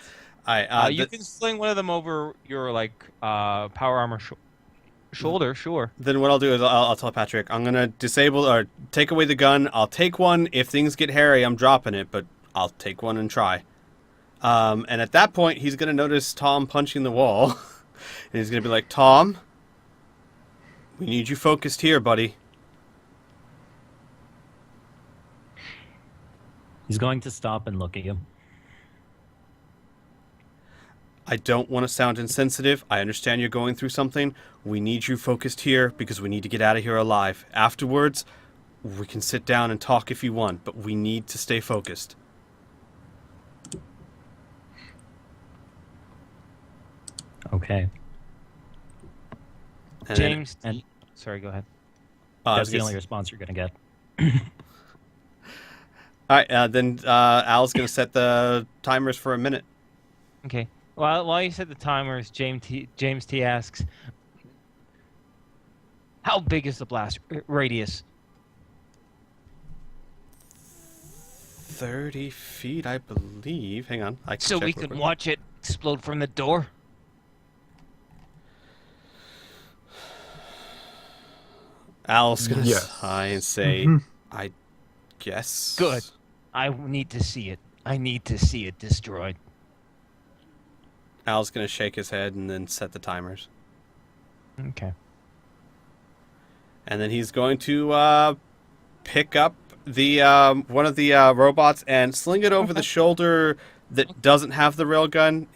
But you can sling one of them over your power armor shoulder, sure. Then what I'll do is I'll tell Patrick, I'm gonna disable or take away the gun. I'll take one. If things get hairy, I'm dropping it, but I'll take one and try. And at that point, he's gonna notice Tom punching the wall, and he's gonna be like, Tom, we need you focused here, buddy. He's going to stop and look at you. I don't want to sound insensitive. I understand you're going through something. We need you focused here because we need to get out of here alive. Afterwards, we can sit down and talk if you want, but we need to stay focused. Okay. And James, and- sorry, go ahead. I That's was the gonna only response you're going to get. All right, then Al's going to set the timers for a minute. Okay. While you set the timers, James T asks, "How big is the blast radius?" 30 feet, I believe. Hang on, I can So check we real can quick. watch it explode from the door. Al's gonna Yes. sigh and say, Mhm. I guess. Good. I need to see it. I need to see it destroyed. Al's gonna shake his head and then set the timers. Okay. And then he's going to pick up the one of the robots and sling it over the shoulder that doesn't have the railgun.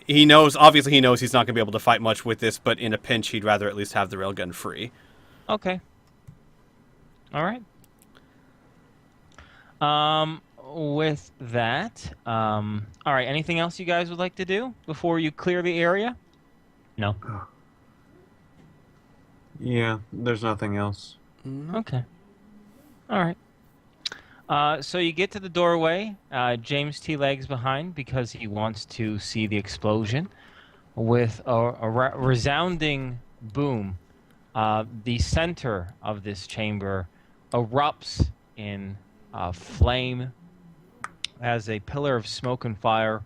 Obviously he knows he's not going to be able to fight much with this, but in a pinch he'd rather at least have the railgun free. Okay. All right. With that, all right. Anything else you guys would like to do before you clear the area? No. Yeah, there's nothing else. Okay. All right. So you get to the doorway. James T. lags behind because he wants to see the explosion. With a resounding boom, the center of this chamber erupts in flame as a pillar of smoke and fire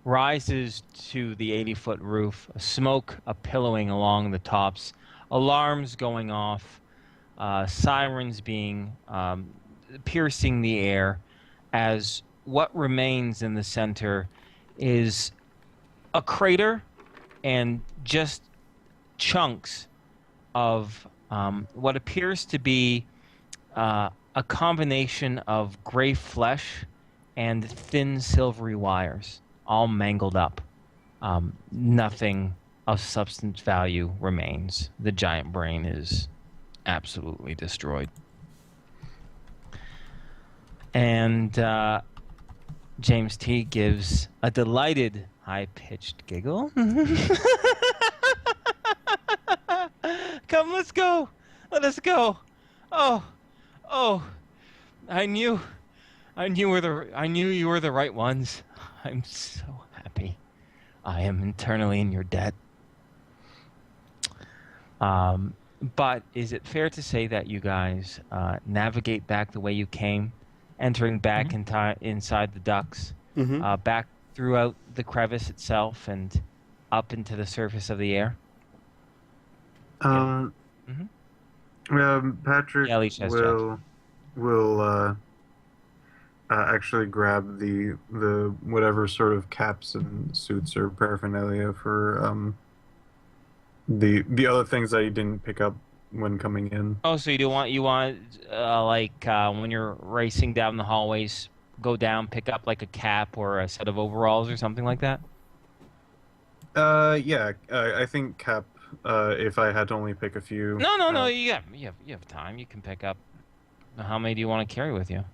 rises to the 80-foot roof, smoke pillowing along the tops, alarms going off, sirens being piercing the air, as what remains in the center is a crater and just chunks of what appears to be a combination of gray flesh and thin silvery wires, all mangled up. Nothing of substance value remains. The giant brain is absolutely destroyed. And James T. gives a delighted, high-pitched giggle. Come, let's go. Let us go. Oh, I knew you were the right ones. I'm so happy. I am eternally in your debt. But is it fair to say that you guys navigate back the way you came, entering back inside the ducts, back throughout the crevice itself and up into the surface of the air? Patrick Yeah, Leech has will actually grab the whatever sort of caps and suits or paraphernalia for the other things that he didn't pick up when coming in. Oh, so you want when you're racing down the hallways, go down, pick up like a cap or a set of overalls or something like that? Yeah, I think cap. If I had to only pick a few. No. You have time. You can pick up. How many do you want to carry with you?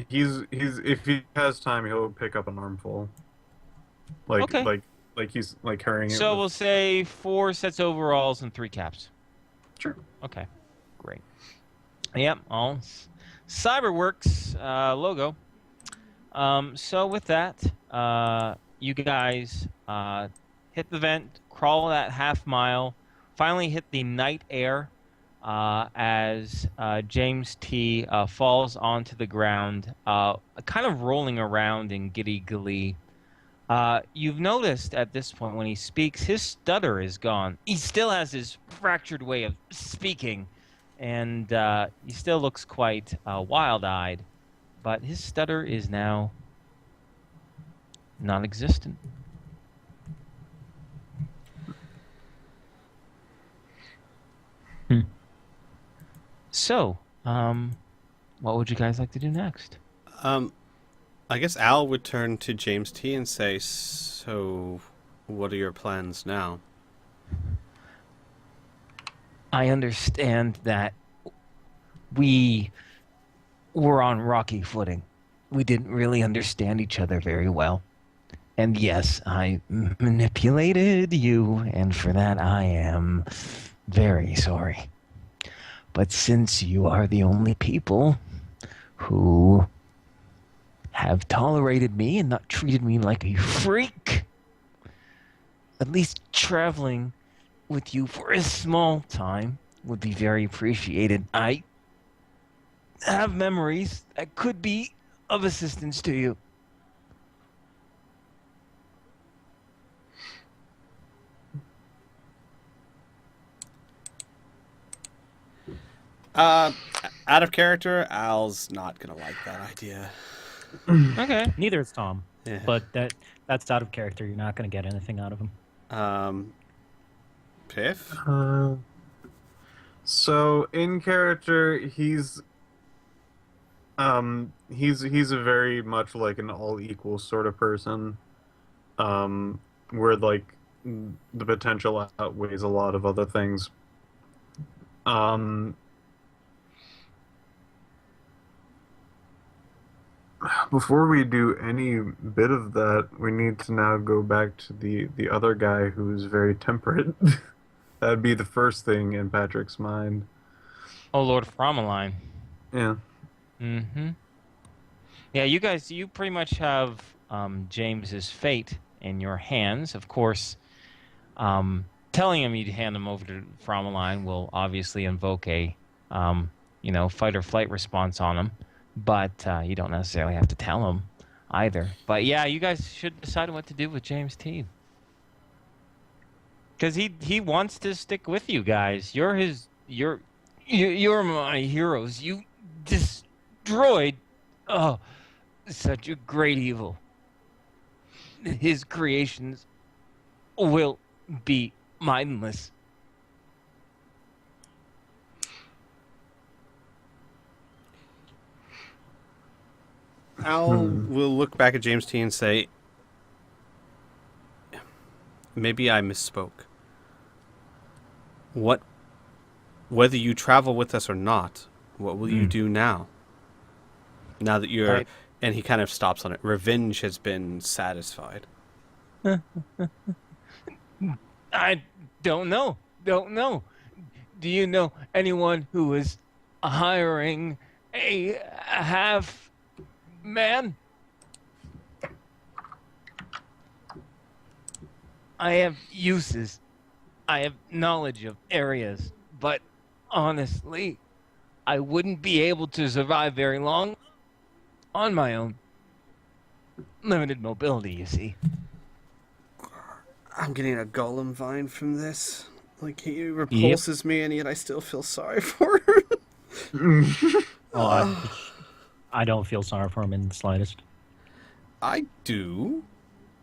He's if he has time, he'll pick up an armful. Okay. Like he's like carrying it. So with... we'll say 4 sets of overalls and 3 caps. Sure. Okay, great. Yep, all Cyberworks logo. So with that, you guys hit the vent, crawl that half mile, finally hit the night air as James T. falls onto the ground, kind of rolling around in giddy glee. You've noticed at this point when he speaks, his stutter is gone. He still has his fractured way of speaking, and he still looks quite wild-eyed, but his stutter is now non-existent. So, what would you guys like to do next? I guess Al would turn to James T and say, "So, what are your plans now?" I understand that we were on rocky footing. We didn't really understand each other very well. And yes, I manipulated you, and for that I am very sorry. But since you are the only people who have tolerated me and not treated me like a freak, at least traveling with you for a small time would be very appreciated. I have memories that could be of assistance to you. Out of character, Al's not gonna like that idea. Okay. Neither is Tom, Yeah. but that's out of character. You're not going to get anything out of him. Piff? So in character, he's a very much like an all equal sort of person, where like the potential outweighs a lot of other things. Before we do any bit of that, we need to now go back to the other guy who's very temperate. That'd be the first thing in Patrick's mind. Oh, Lord Fromeline. Yeah. Mm-hmm. Yeah, you guys, you pretty much have James's fate in your hands. Of course, telling him you'd hand him over to Fromeline will obviously invoke a, fight or flight response on him. But you don't necessarily have to tell him either. But yeah, you guys should decide what to do with James T. Because he wants to stick with you guys. You're my heroes. You destroyed such a great evil. His creations will be mindless. Al will look back at James T and say, maybe I misspoke. Whether you travel with us or not, what will you do now? Now that you're, and he kind of stops on it, revenge has been satisfied. I don't know. Do you know anyone who is hiring a half man? I have uses. I have knowledge of areas, but honestly, I wouldn't be able to survive very long on my own. Limited mobility, you see. I'm getting a golem vine from this. Like, he repulses me, and yet I still feel sorry for him. I don't feel sorry for him in the slightest. I do.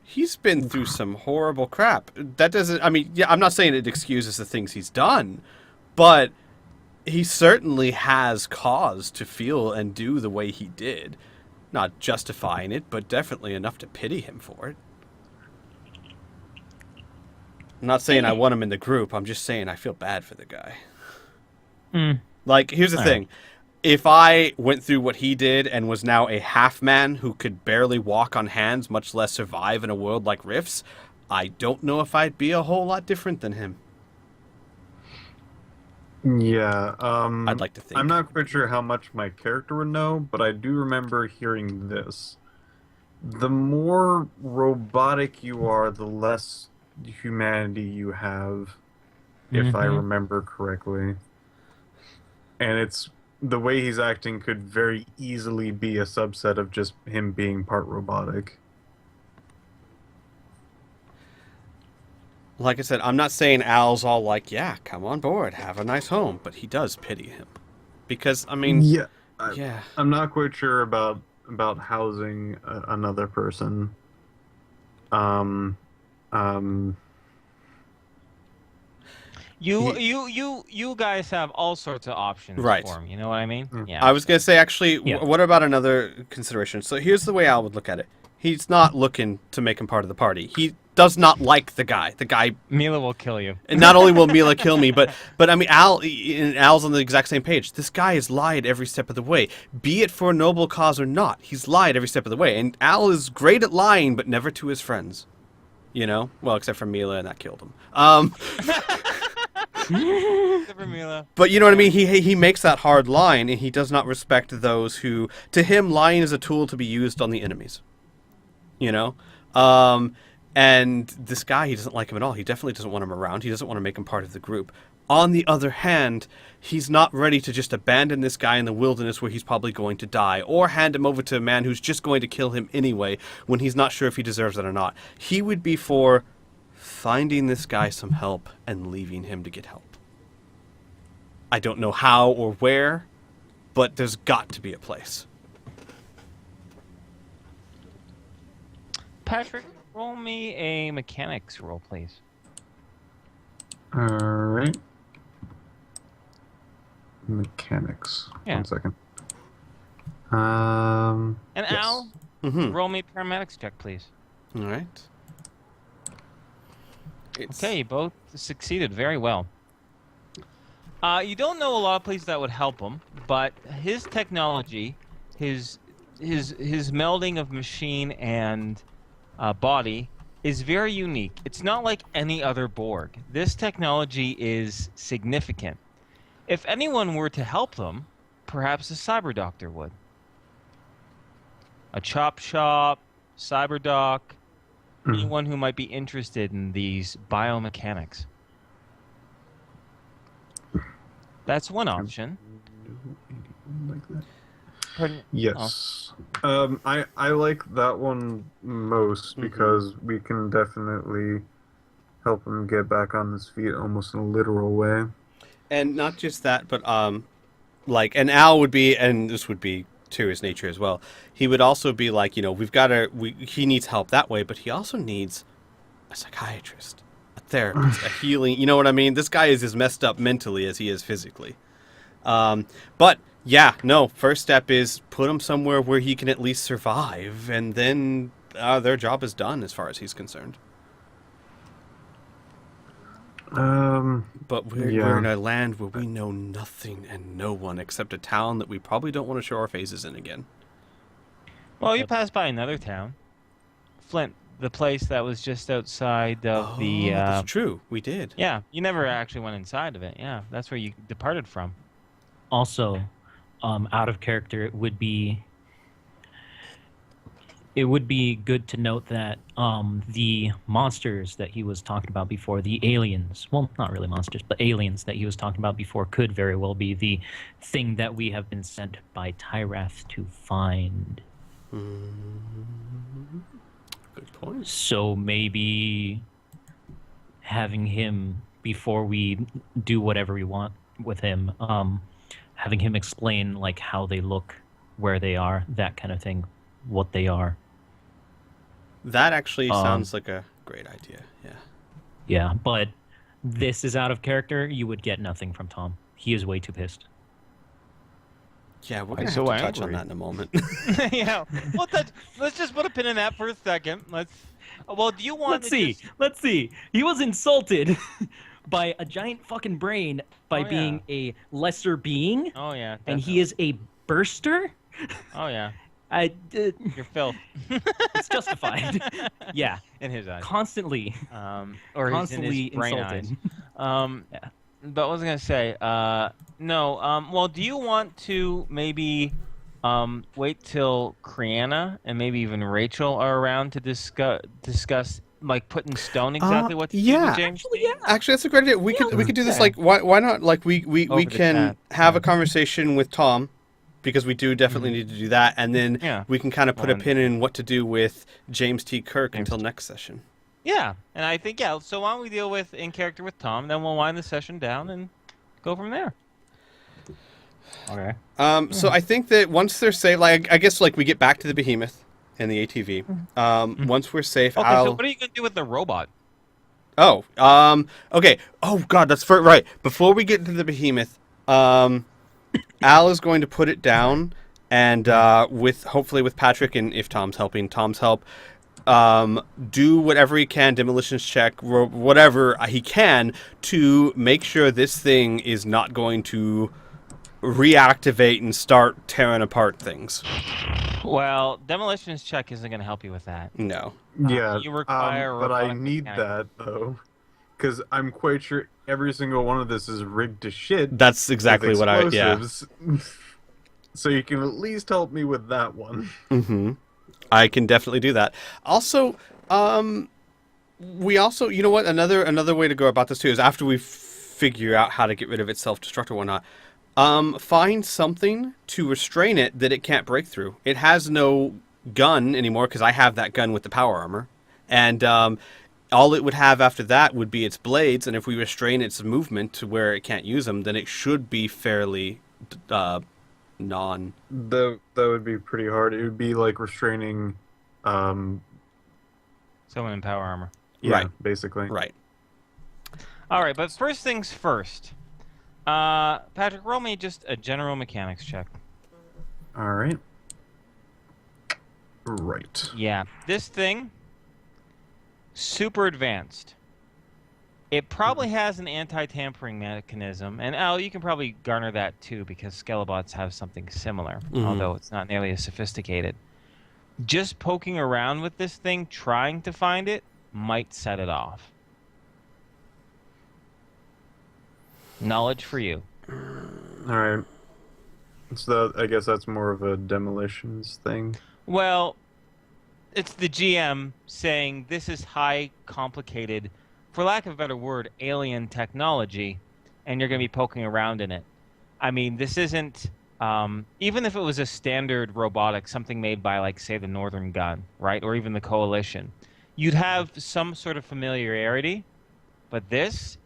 He's been through some horrible crap. That doesn't, I mean, yeah, I'm not saying it excuses the things he's done, but he certainly has cause to feel and do the way he did. Not justifying it, but definitely enough to pity him for it. I'm not saying I want him in the group, I'm just saying I feel bad for the guy. Like, here's the thing. If I went through what he did and was now a half man who could barely walk on hands, much less survive in a world like Rifts, I don't know if I'd be a whole lot different than him. Yeah. I'd like to think. I'm not quite sure how much my character would know, but I do remember hearing this. The more robotic you are, the less humanity you have, if I remember correctly. And it's the way he's acting could very easily be a subset of just him being part robotic. Like I said, I'm not saying Al's all like, yeah, come on board, have a nice home, but he does pity him. Because, I mean... Yeah. Yeah. I'm not quite sure about housing another person. You guys have all sorts of options Right. for him. You know what I mean? Yeah. I was going to say, actually, Yeah. what about another consideration? So here's the way Al would look at it. He's not looking to make him part of the party. He does not like the guy. The guy, Mila will kill you. and not only will Mila kill me, but I mean, Al's on the exact same page. This guy has lied every step of the way, be it for a noble cause or not. He's lied every step of the way, and Al is great at lying, but never to his friends. You know, well, except for Mila, and that killed him. Except for Mila. But you know what I mean? He makes that hard line, and he does not respect those who, to him, lying is a tool to be used on the enemies. You know? And this guy, he doesn't like him at all. He definitely doesn't want him around. He doesn't want to make him part of the group. On the other hand, he's not ready to just abandon this guy in the wilderness where he's probably going to die, or hand him over to a man who's just going to kill him anyway when he's not sure if he deserves it or not. He would be for finding this guy some help and leaving him to get help. I don't know how or where, but there's got to be a place. Patrick, roll me a mechanics roll, please. All right. Mechanics. Yeah. 1 second. And Yes. Al, Mm-hmm. roll me a paramedics check, please. All right. It's... Okay, you both succeeded very well. You don't know a lot of places that would help him, but his technology, his melding of machine and body is very unique. It's not like any other Borg. This technology is significant. If anyone were to help them, perhaps a cyber doctor would. A chop shop, cyber doc, anyone who might be interested in these biomechanics. That's one option. Like that. Pardon? Yes. I like that one most because we can definitely help him get back on his feet almost in a literal way. And not just that, but like, and Al would be, and this would be to his nature as well. He would also be like, you know, he needs help that way, but he also needs a psychiatrist, a therapist, a healing. You know what I mean? This guy is as messed up mentally as he is physically. But yeah, no. First step is put him somewhere where he can at least survive, and then their job is done as far as he's concerned. But we're in a land where we know nothing and no one except a town that we probably don't want to show our faces in again. Well, you passed by another town, Flint, the place that was just outside of the. That's true. We did. Yeah, you never actually went inside of it. Yeah, that's where you departed from. Also, out of character, it would be good to note that the monsters that he was talking about before, the aliens, well, not really monsters, but aliens that he was talking about before could very well be the thing that we have been sent by Tyrath to find. Good point. So maybe having him, before we do whatever we want with him, having him explain like how they look, where they are, that kind of thing, what they are. That actually sounds like a great idea. Yeah. Yeah, but this is out of character. You would get nothing from Tom. He is way too pissed. Yeah, we're Why gonna so have to touch on angry? that in a moment. Yeah. Well, let's just put a pin in that for a second. Well, do you want Let's to see. just- Let's see. He was insulted by a giant fucking brain by Oh, yeah. being a lesser being, Oh yeah. and he is a burster. Oh yeah. You're filth. It's justified. Yeah, In his eyes. constantly, Or constantly in his brain insulted. eyes. Yeah. But what was I gonna say? No. Well, do you want to maybe wait till Kriana and maybe even Rachel are around to discuss like put in stone exactly what to do yeah. with James? Actually, yeah. Actually, that's a great idea. We could do this Yeah. like why not? Like we Over the can chat. have a conversation with Tom, because we do definitely need to do that, and then Yeah. we can kind of put Well, a pin in what to do with James T. Kirk James until next session. Yeah, and I think so why don't we deal with in character with Tom, then we'll wind the session down and go from there. Okay. So I think that once they're safe, like I guess like we get back to the Behemoth and the ATV. Once we're safe, Okay, I'll. so what are you gonna do with the robot? Oh, okay. Oh God, that's right. Before we get into the Behemoth, Al is going to put it down, and hopefully with Patrick, and if Tom's helping, Tom's help, do whatever he can, demolitions check, whatever he can to make sure this thing is not going to reactivate and start tearing apart things. Well, demolitions check isn't gonna help you with that. No. Yeah, you require but I robotic need mechanics. that though, because I'm quite sure every single one of this is rigged to shit. That's exactly with what I. Yeah. explosives. So you can at least help me with that one. I can definitely do that. Also, We also, you know what? Another way to go about this too is after we figure out how to get rid of its self-destruct or whatnot. Find something to restrain it that it can't break through. It has no gun anymore because I have that gun with the power armor, and all it would have after that would be its blades. And if we restrain its movement to where it can't use them, then it should be fairly non. That would be pretty hard. It would be like restraining, Someone in power armor. yeah, Right. basically. Right. All right, but first things first. Patrick, roll me just a general mechanics check. All right. Right. Yeah, this thing, super advanced. It probably has an anti-tampering mechanism, and Al, you can probably garner that too because Skelebots have something similar, although it's not nearly as sophisticated. Just poking around with this thing, trying to find it, might set it off. Knowledge for you. All right. So I guess that's more of a demolitions thing. Well, it's the GM saying this is high, complicated, for lack of a better word, alien technology, and you're going to be poking around in it. I mean, this isn't, even if it was a standard robotic, something made by, like, say, the Northern Gun, right, or even the Coalition, you'd have some sort of familiarity, but this,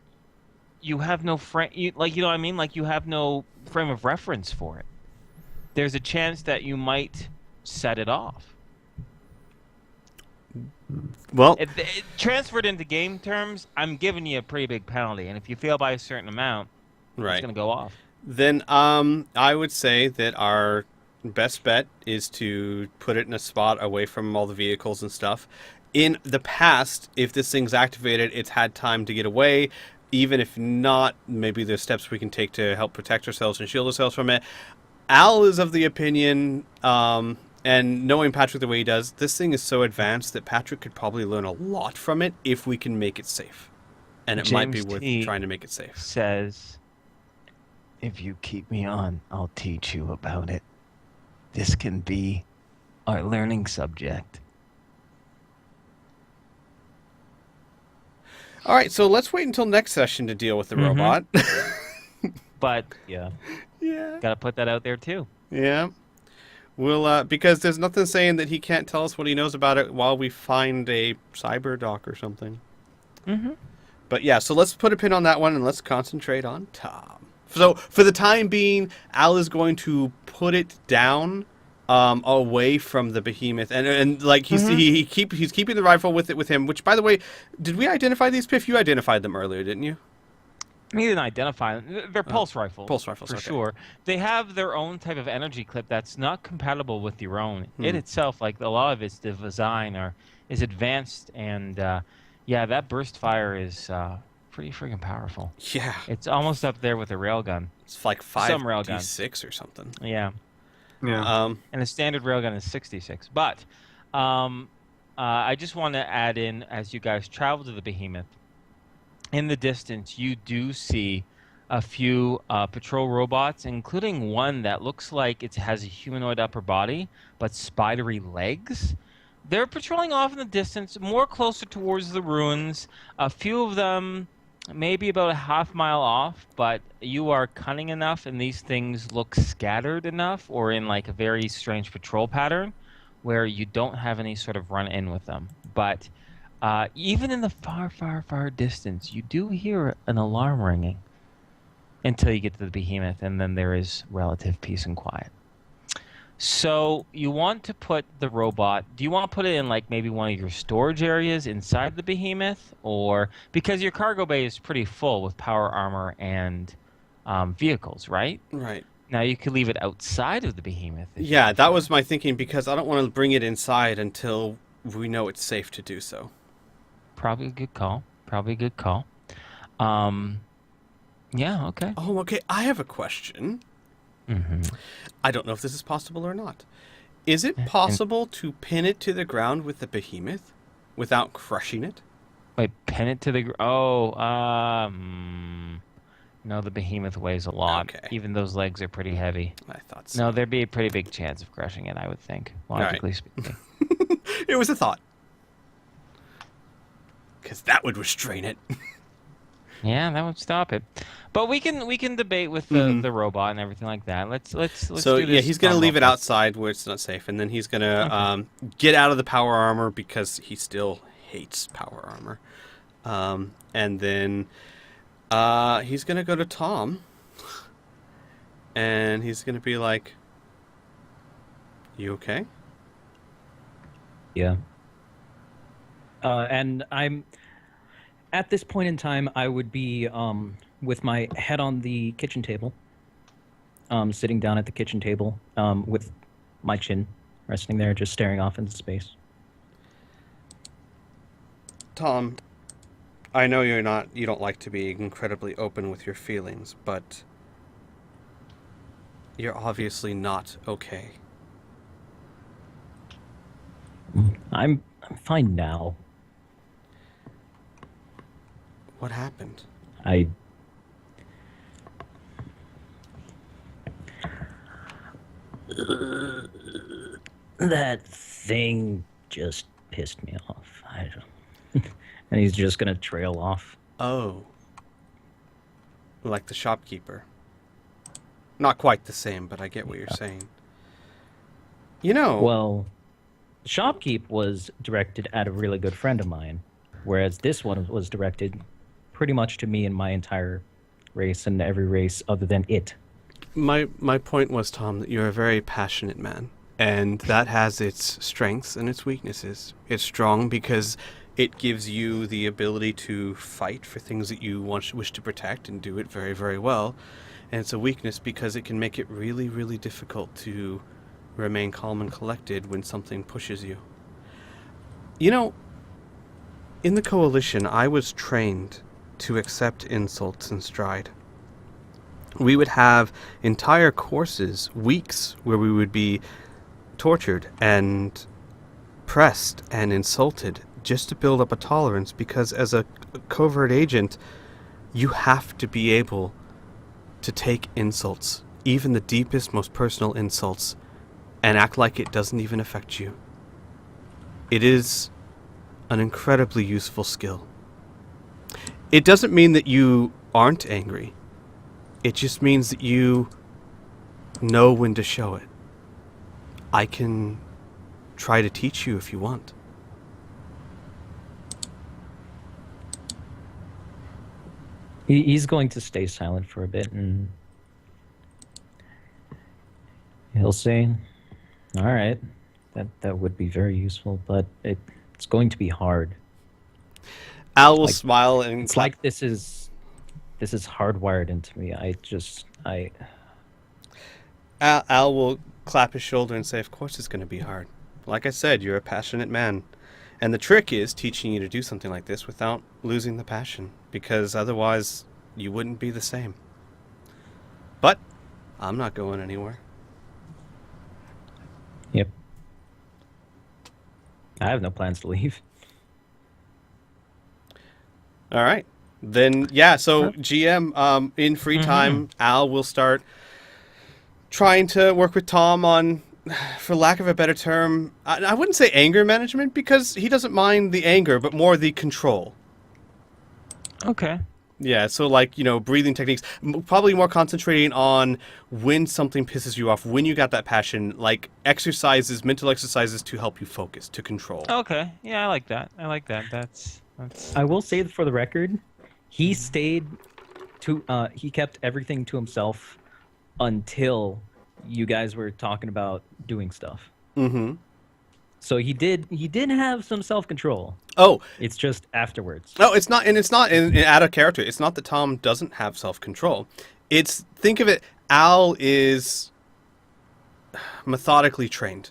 you have no frame, you know what I mean? Like, you have no frame of reference for it. There's a chance that you might set it off. Well, It transferred into game terms, I'm giving you a pretty big penalty, and if you fail by a certain amount, it's right. going to go off. Then I would say that our best bet is to put it in a spot away from all the vehicles and stuff. In the past, if this thing's activated, it's had time to get away. Even if not, maybe there's steps we can take to help protect ourselves and shield ourselves from it. Al is of the opinion, and knowing Patrick the way he does, this thing is so advanced that Patrick could probably learn a lot from it if we can make it safe. And it might be James worth T. trying to make it safe. Says, if you keep me on, I'll teach you about it. This can be our learning subject. All right, so let's wait until next session to deal with the robot. But, yeah, Yeah. got to put that out there, too. Yeah. We'll, because there's nothing saying that he can't tell us what he knows about it while we find a cyber dock or something. Mm-hmm. But yeah, so let's put a pin on that one and let's concentrate on Tom. So for the time being, Al is going to put it down away from the behemoth, and like he's keeping the rifle with him. Which, by the way, did we identify these, Piff? You identified them earlier, didn't you? You didn't identify them. They're pulse rifles. Pulse rifles, for okay. sure. They have their own type of energy clip that's not compatible with your own. It itself, like a lot of its design, is advanced, and yeah, that burst fire is pretty freaking powerful. Yeah, It's almost up there with a railgun. it's like Some railgun. 5d6 or something. Yeah, Yeah. and the standard railgun is 66. But I just want to add in, as you guys travel to the behemoth, in the distance, you do see a few patrol robots, including one that looks like it has a humanoid upper body, but spidery legs. They're patrolling off in the distance, more closer towards the ruins. A few of them maybe about a half mile off, but you are cunning enough and these things look scattered enough or in like a very strange patrol pattern where you don't have any sort of run-in with them. But even in the far, far, far distance, you do hear an alarm ringing until you get to the behemoth, and then there is relative peace and quiet. So you want to put the robot, do you want to put it in like maybe one of your storage areas inside the behemoth, or because your cargo bay is pretty full with power armor and vehicles, right? Right. Now you could leave it outside of the behemoth. Yeah, that was my thinking because I don't want to bring it inside until we know it's safe to do so. Probably a good call. Probably a good call. Yeah, okay. Oh, okay. I have a question. Mm-hmm. I don't know if this is possible or not. Is it possible to pin it to the ground with the behemoth without crushing it? Wait, pin it to the... No, the behemoth weighs a lot. Okay. Even those legs are pretty heavy. I thought so. No, there'd be a pretty big chance of crushing it, I would think, logically speaking. It was a thought. because that would restrain it. Yeah, that would stop it. But we can debate with the robot and everything like that. Let's So do yeah, this he's gonna leave it real quick. outside where it's not safe, and then he's gonna get out of the power armor because he still hates power armor. And then he's gonna go to Tom, and he's gonna be like, "You okay?" Yeah. And I'm at this point in time, I would be with my head on the kitchen table, sitting down at the kitchen table with my chin resting there, just staring off into space. Tom, I know you don't like to be incredibly open with your feelings, but you're obviously not okay. I'm fine now. What happened? That thing just pissed me off. And he's just gonna trail off. Oh. Like the shopkeeper. Not quite the same, but I get what you're saying. You know... Well, Shopkeep was directed at a really good friend of mine, whereas this one was directed pretty much to me and my entire race and every race other than it. My point was, Tom, that you're a very passionate man, and that has its strengths and its weaknesses. It's strong because it gives you the ability to fight for things that you wish to protect and do it very, very well. And it's a weakness because it can make it really, really difficult to remain calm and collected when something pushes you. You know, in the Coalition, I was trained to accept insults in stride. We would have entire courses, weeks, where we would be tortured and pressed and insulted just to build up a tolerance, because as a covert agent, you have to be able to take insults, even the deepest, most personal insults, and act like it doesn't even affect you. It is an incredibly useful skill. It doesn't mean that you aren't angry. It just means that you know when to show it. I can try to teach you if you want. He's going to stay silent for a bit, and he'll say, "All right, that would be very useful, but it's going to be hard. Al will smile and It's like this is hardwired into me. Al will clap his shoulder and say, "Of course it's going to be hard. Like I said, you're a passionate man. And the trick is teaching you to do something like this without losing the passion, because otherwise you wouldn't be the same. But I'm not going anywhere." Yep. I have no plans to leave. All right. Then, yeah, so GM, in free time, Al will start trying to work with Tom on, for lack of a better term, I wouldn't say anger management, because he doesn't mind the anger, but more the control. Okay. Yeah, so like, breathing techniques, probably more concentrating on when something pisses you off, when you got that passion, like exercises, mental exercises to help you focus, to control. Okay. Yeah, I like that. That's I will say for the record, he stayed he kept everything to himself until you guys were talking about doing stuff. Mm-hmm. So he did have some self-control. Oh, It's just afterwards. no, it's not out of character. It's not that Tom doesn't have self-control. Think of it, Al is methodically trained.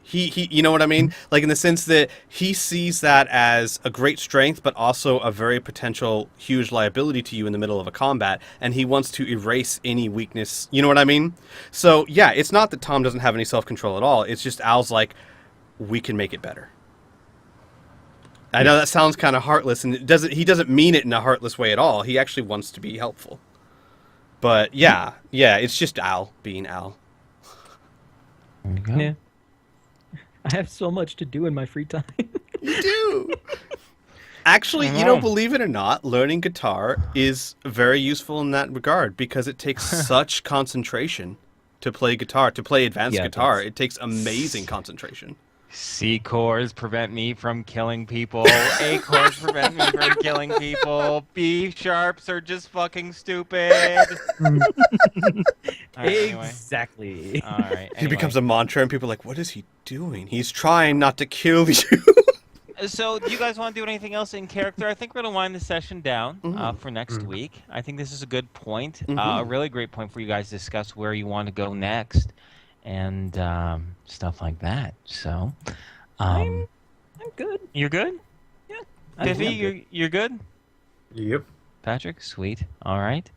He you know what I mean? Like, in the sense that he sees that as a great strength, but also a very potential huge liability to you in the middle of a combat, and he wants to erase any weakness. You know what I mean? So, yeah, it's not that Tom doesn't have any self-control at all. It's just Al's like, we can make it better. I know that sounds kind of heartless, and he doesn't mean it in a heartless way at all. He actually wants to be helpful. But, yeah, it's just Al being Al. There you go. Yeah. I have so much to do in my free time. You do. Actually, I you know, know. believe it or not, learning guitar is very useful in that regard because it takes such concentration to play guitar, to play advanced Yeah, it guitar. does. It takes amazing concentration. C chords prevent me from killing people. A chords prevent me from killing people. B sharps are just fucking stupid. All right, anyway. Exactly. All right. He becomes a mantra, and people are like, "What is he doing? He's trying not to kill you." So, do you guys want to do anything else in character? I think we're going to wind the session down Mhm. for next week. I think this is a good point, a Mhm. really great point for you guys to discuss where you want to go next and stuff like that. So, I'm good. you're good? I think Tiffy, I'm good. you're good? Yep. Patrick, sweet. All right.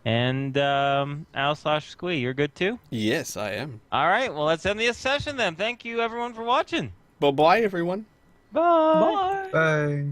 And Al/Squee, you're good too? Yes, I am. All right. Well, let's end the session then. Thank you, everyone, for watching. Well, bye, everyone. Bye. Bye. Bye.